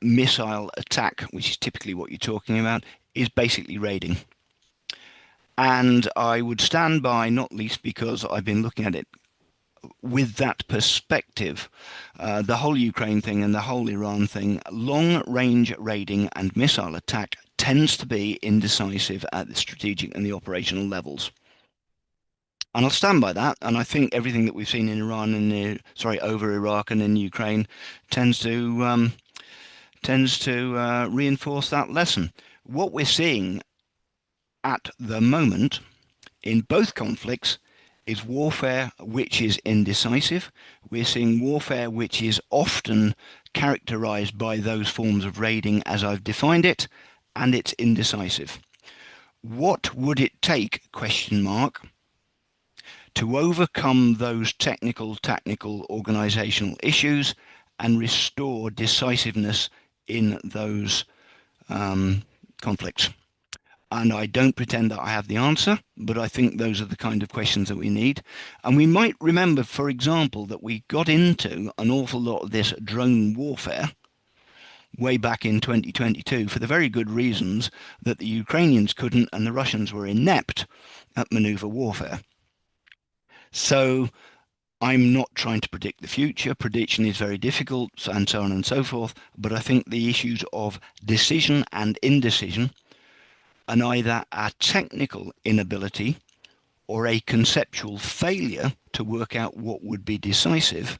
B: missile attack, which is typically what you're talking about, is basically raiding. And I would stand by, not least because I've been looking at it with that perspective, the whole Ukraine thing and the whole Iran thing, long range raiding and missile attack tends to be indecisive at the strategic and the operational levels. And I'll stand by that. And I think everything that we've seen in Iran and over Iraq and in Ukraine tends to reinforce that lesson. What we're seeing at the moment in both conflicts is warfare which is indecisive. We're seeing warfare which is often characterized by those forms of raiding as I've defined it, and it's indecisive. What would it take, question mark, to overcome those technical, tactical, organizational issues and restore decisiveness in those conflicts? And I don't pretend that I have the answer, but I think those are the kind of questions that we need. And we might remember, for example, that we got into an awful lot of this drone warfare way back in 2022 for the very good reasons that the Ukrainians couldn't and the Russians were inept at maneuver warfare. So I'm not trying to predict the future. Prediction is very difficult, and so on and so forth. But I think the issues of decision and indecision and either a technical inability or a conceptual failure to work out what would be decisive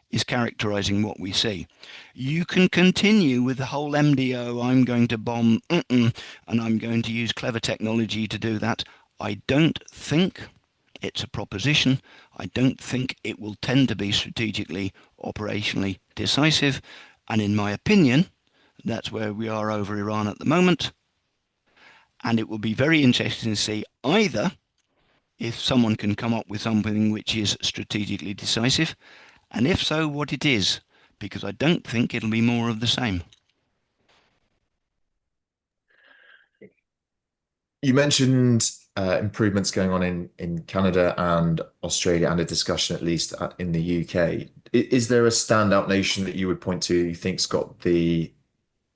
B: is characterizing what we see. You can continue with the whole MDO, I'm going to bomb, and I'm going to use clever technology to do that. I don't think it's a proposition. I don't think it will tend to be strategically, operationally decisive. And in my opinion, that's where we are over Iran at the moment. And it will be very interesting to see either if someone can come up with something which is strategically decisive, and if so, what it is, because I don't think it'll be more of the same.
A: You mentioned improvements going on in Canada and Australia, and a discussion at least in the UK. Is there a standout nation that you would point to you think's got the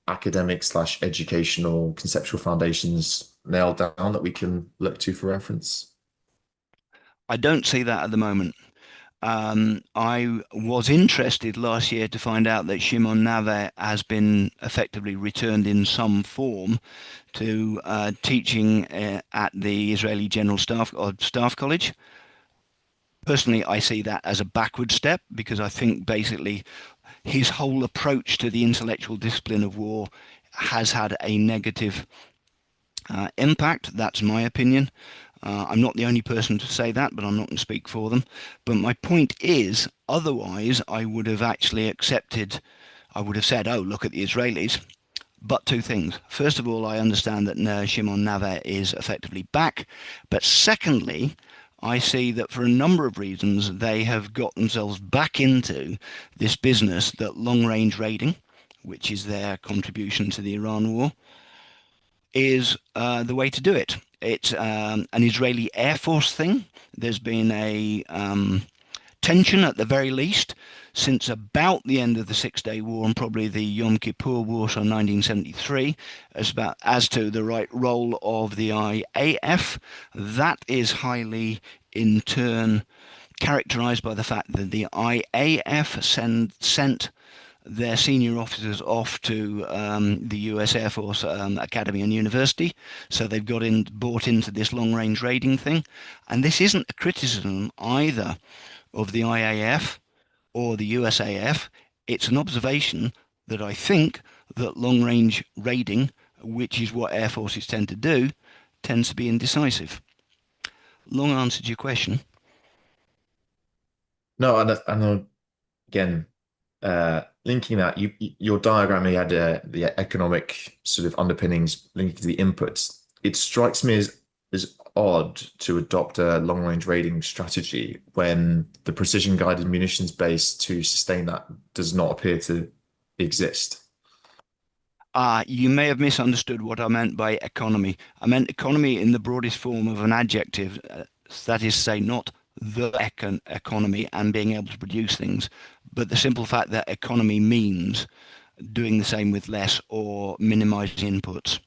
A: academic slash educational conceptual foundations nailed down that we can look to for reference?
B: I don't see that at the moment. I was interested last year to find out that Shimon Nave has been effectively returned in some form to teaching at the Israeli General Staff College. Personally, I see that as a backward step because I think basically his whole approach to the intellectual discipline of war has had a negative impact. That's my opinion. I'm not the only person to say that, but I'm not going to speak for them. But my point is, otherwise, I would have actually accepted, I would have said, oh, look at the Israelis. But two things. First of all, I understand that Shimon Nave is effectively back. But secondly, I see that for a number of reasons, they have got themselves back into this business that long-range raiding, which is their contribution to the Iran war, is the way to do it. It's an Israeli Air Force thing. There's been a tension at the very least since about the end of the Six-Day War and probably the Yom Kippur War, so 1973, as to the right role of the IAF. That is highly, in turn, characterized by the fact that the IAF sent their senior officers off to the US Air Force Academy and University. So they've bought into this long-range raiding thing. And this isn't a criticism either of the IAF or the USAF. It's an observation that I think that long-range raiding, which is what air forces tend to do, tends to be indecisive. Long answer to your question.
A: No, and again, linking that, your diagram, you had the economic sort of underpinnings linking to the inputs. It strikes me as odd to adopt a long-range raiding strategy when the precision-guided munitions base to sustain that does not appear to exist.
B: You may have misunderstood what I meant by economy. I meant economy in the broadest form of an adjective, that is to say, not the economy and being able to produce things, but the simple fact that economy means doing the same with less or minimizing inputs.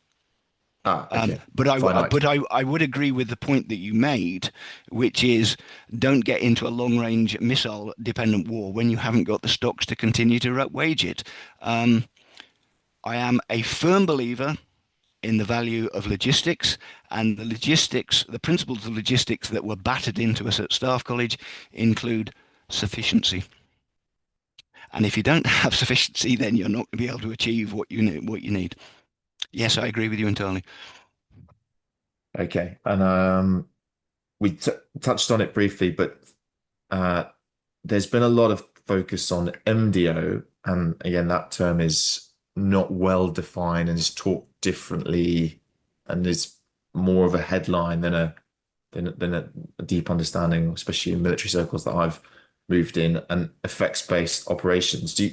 A: Okay.
B: But
A: Finite.
B: I would agree with the point that you made, which is don't get into a long-range missile-dependent war when you haven't got the stocks to continue to wage it. I am a firm believer in the value of logistics, and the principles of logistics that were battered into us at Staff College include sufficiency. And if you don't have sufficiency, then you're not going to be able to achieve what you need. Yes, I agree with you entirely.
A: Okay. And we t touched on it briefly, but uh, there's been a lot of focus on MDO, and again, that term is not well defined and is taught differently, and is more of a headline than a deep understanding, especially in military circles that I've moved in, and effects-based operations. Do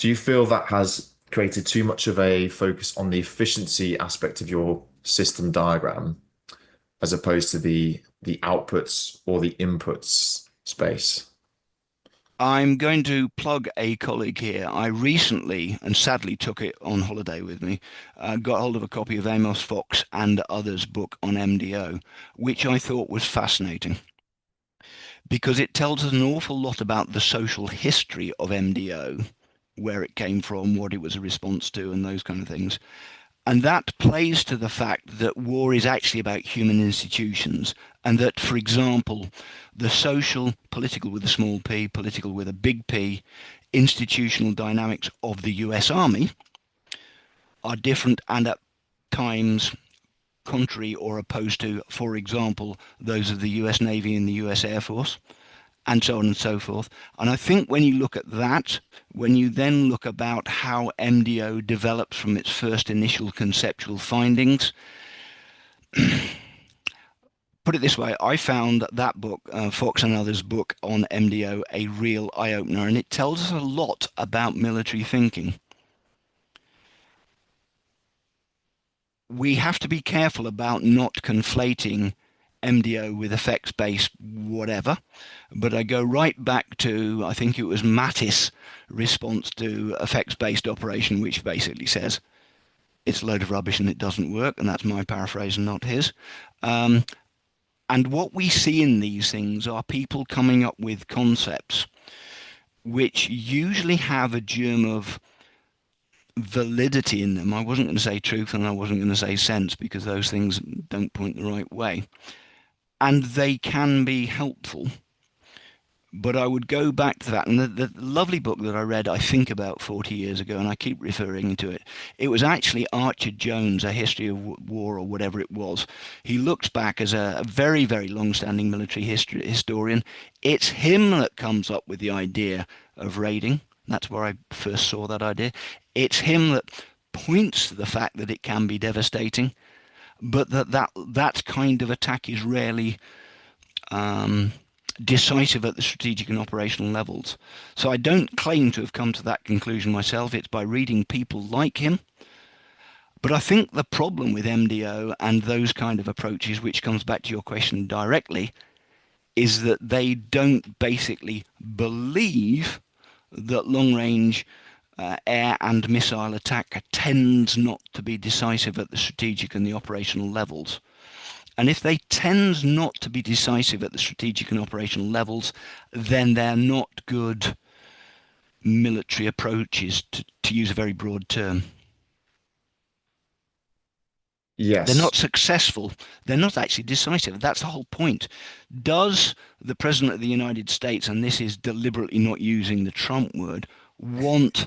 A: you feel that has created too much of a focus on the efficiency aspect of your system diagram as opposed to the outputs or the inputs space?
B: I'm going to plug a colleague here. I recently, and sadly took it on holiday with me, got hold of a copy of Amos Fox and others' book on MDO, which I thought was fascinating because it tells us an awful lot about the social history of MDO, where it came from, what it was a response to, and those kind of things. And that plays to the fact that war is actually about human institutions, and that, for example, the social, political with a small p, political with a big P, institutional dynamics of the US Army are different and at times contrary or opposed to, for example, those of the US Navy and the US Air Force, and so on and so forth. And I think when you look at that, when you then look about how MDO develops from its first initial conceptual findings, put it this way, I found that book, Fox and others' book on MDO, a real eye-opener, and it tells us a lot about military thinking. We have to be careful about not conflating MDO with effects-based whatever, but I go right back to, I think it was Mattis' response to effects-based operation, which basically says it's a load of rubbish and it doesn't work, and that's my paraphrase and not his. And what we see in these things are people coming up with concepts which usually have a germ of validity in them. I wasn't going to say truth and I wasn't going to say sense because those things don't point the right way. And they can be helpful. But I would go back to that. And the lovely book that I read, I think about 40 years ago, and I keep referring to it, it was actually Archer Jones, A History of War or whatever it was. He looks back as a very, very long-standing military historian. It's him that comes up with the idea of raiding. That's where I first saw that idea. It's him that points to the fact that it can be devastating, but that kind of attack is rarely decisive at the strategic and operational levels. So I don't claim to have come to that conclusion myself. It's by reading people like him. But I think the problem with MDO and those kind of approaches, which comes back to your question directly, is that they don't basically believe that long-range air and missile attack tends not to be decisive at the strategic and the operational levels. And if they tend not to be decisive at the strategic and operational levels, then they're not good military approaches, to use a very broad term. They're not
A: Yes.
B: successful. They're not actually decisive. That's the whole point. Does the President of the United States, and this is deliberately not using the Trump word, want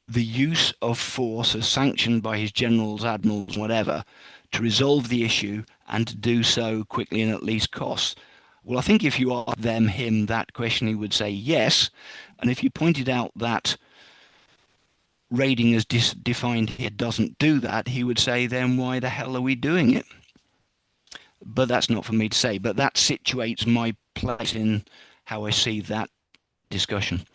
B: the use of force as sanctioned by his generals, admirals, whatever, to resolve the issue and to do so quickly and at least cost? Well, I think if you asked him that question, he would say yes. And if you pointed out that raiding as defined here doesn't do that, he would say, then why the hell are we doing it? But that's not for me to say. But that situates my place in how I see that discussion.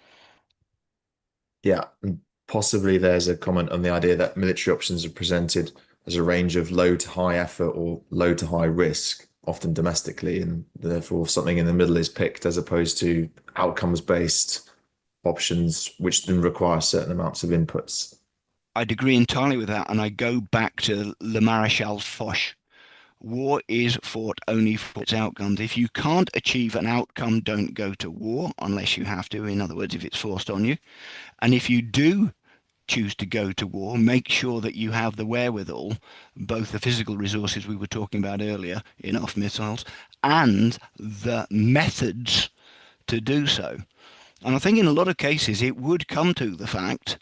A: Yeah. And possibly there's a comment on the idea that military options are presented as a range of low to high effort or low to high risk, often domestically, and therefore something in the middle is picked as opposed to outcomes based options, which then require certain amounts of inputs.
B: I'd agree entirely with that, and I go back to Le Maréchal Foch. War is fought only for its outcomes. If you can't achieve an outcome, don't go to war unless you have to. In other words, if it's forced on you. And if you do choose to go to war, make sure that you have the wherewithal, both the physical resources we were talking about earlier, enough missiles, and the methods to do so. And I think in a lot of cases it would come to the fact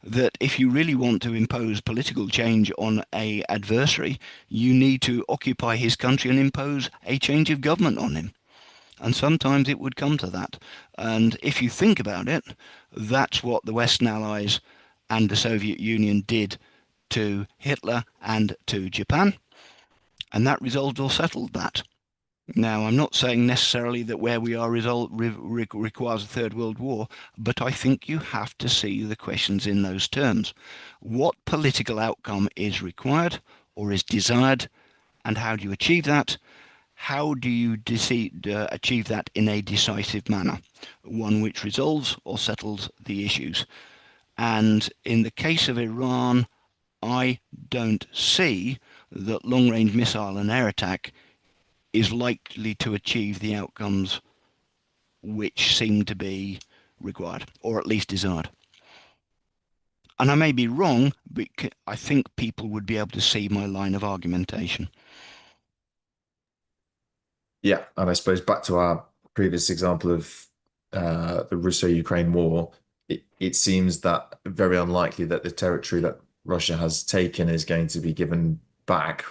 B: that if you really want to impose political change on a adversary, you need to occupy his country and impose a change of government on him. And sometimes it would come to that. And if you think about it, that's what the Western Allies and the Soviet Union did to Hitler and to Japan. And that resolved or settled that. Now, I'm not saying necessarily that where we are requires a Third World War, but I think you have to see the questions in those terms. What political outcome is required or is desired, and how do you achieve that? How do you achieve that in a decisive manner, one which resolves or settles the issues? And in the case of Iran, I don't see that long-range missile and air attack is likely to achieve the outcomes which seem to be required, or at least desired. And I may be wrong, but I think people would be able to see my line of argumentation.
A: Yeah, and I suppose back to our previous example of the Russo-Ukraine war, it seems that very unlikely that the territory that Russia has taken is going to be given back,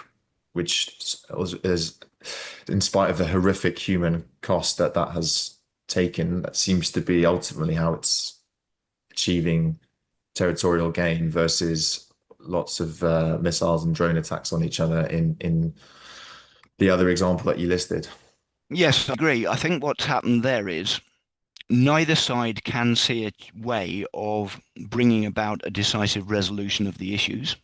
A: which is, in spite of the horrific human cost that that has taken, that seems to be ultimately how it's achieving territorial gain versus lots of missiles and drone attacks on each other in the other example that you listed.
B: Yes, I agree. I think what's happened there is neither side can see a way of bringing about a decisive resolution of the issues.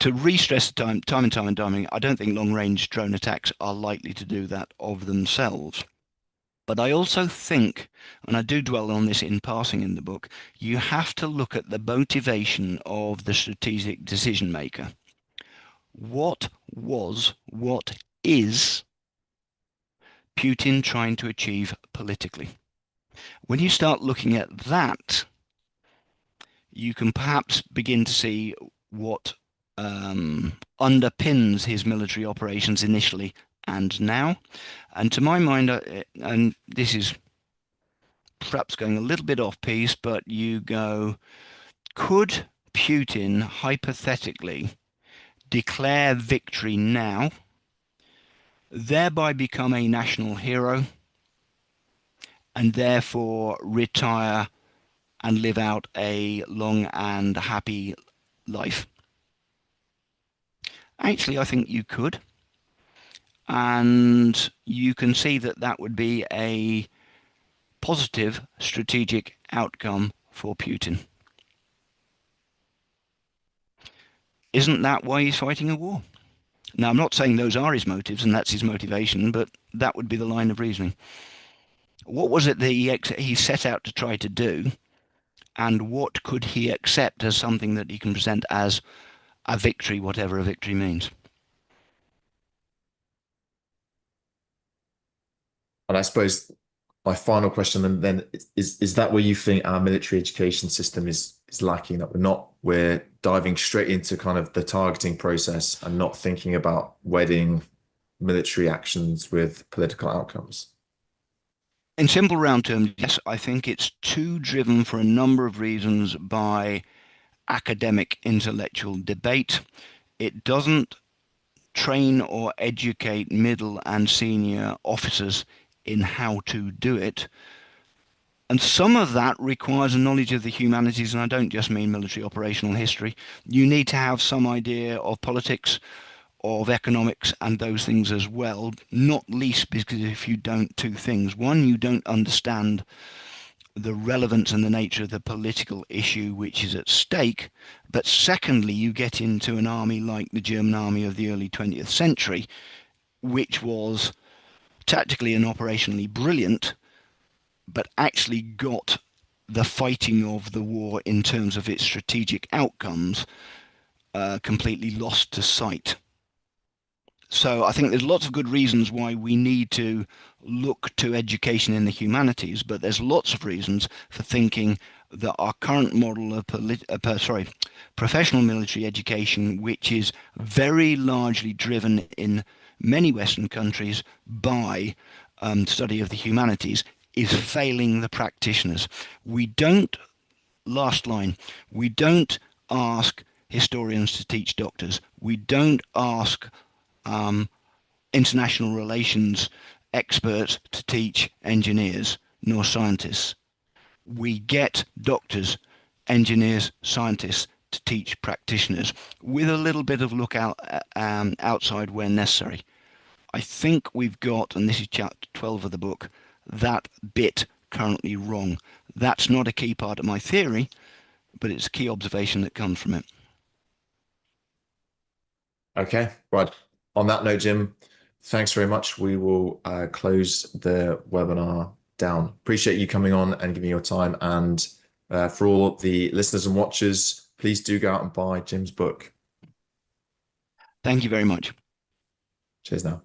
B: To re-stress time and time and time again, I don't think long-range drone attacks are likely to do that of themselves. But I also think, and I do dwell on this in passing in the book, you have to look at the motivation of the strategic decision maker. What is Putin trying to achieve politically? When you start looking at that, you can perhaps begin to see what underpins his military operations initially and now. And to my mind, and this is perhaps going a little bit off piece, but you go, could Putin hypothetically declare victory now, thereby become a national hero, and therefore retire and live out a long and happy life? Actually, I think you could. And you can see that that would be a positive strategic outcome for Putin. Isn't that why he's fighting a war? Now, I'm not saying those are his motives and that's his motivation, but that would be the line of reasoning. What was it that he set out to try to do, and what could he accept as something that he can present as a victory, whatever a victory means?
A: And I suppose my final question then is that where you think our military education system is lacking, that we're diving straight into kind of the targeting process and not thinking about wedding military actions with political outcomes?
B: In simple round terms, yes, I think it's too driven for a number of reasons by academic intellectual debate. It doesn't train or educate middle and senior officers in how to do it. And some of that requires a knowledge of the humanities, and I don't just mean military operational history. You need to have some idea of politics, of economics, and those things as well, not least because if you don't, two things. One, you don't understand the relevance and the nature of the political issue which is at stake. But secondly, you get into an army like the German army of the early 20th century, which was tactically and operationally brilliant, but actually got the fighting of the war in terms of its strategic outcomes completely lost to sight. So I think there's lots of good reasons why we need to look to education in the humanities, but there's lots of reasons for thinking that our current model of professional military education, which is very largely driven in many Western countries by study of the humanities, is failing the practitioners. We don't, last line, we don't ask historians to teach doctors. We don't ask international relations experts to teach engineers nor scientists. We get doctors, engineers, scientists to teach practitioners with a little bit of look out outside where necessary. I think we've got, and this is chapter 12 of the book, that bit currently wrong. That's not a key part of my theory, but it's a key observation that comes from it.
A: Okay, right. On that note, Jim, thanks very much. We will close the webinar down. Appreciate you coming on and giving your time. And for all the listeners and watchers, please do go out and buy Jim's book.
B: Thank you very much.
A: Cheers now.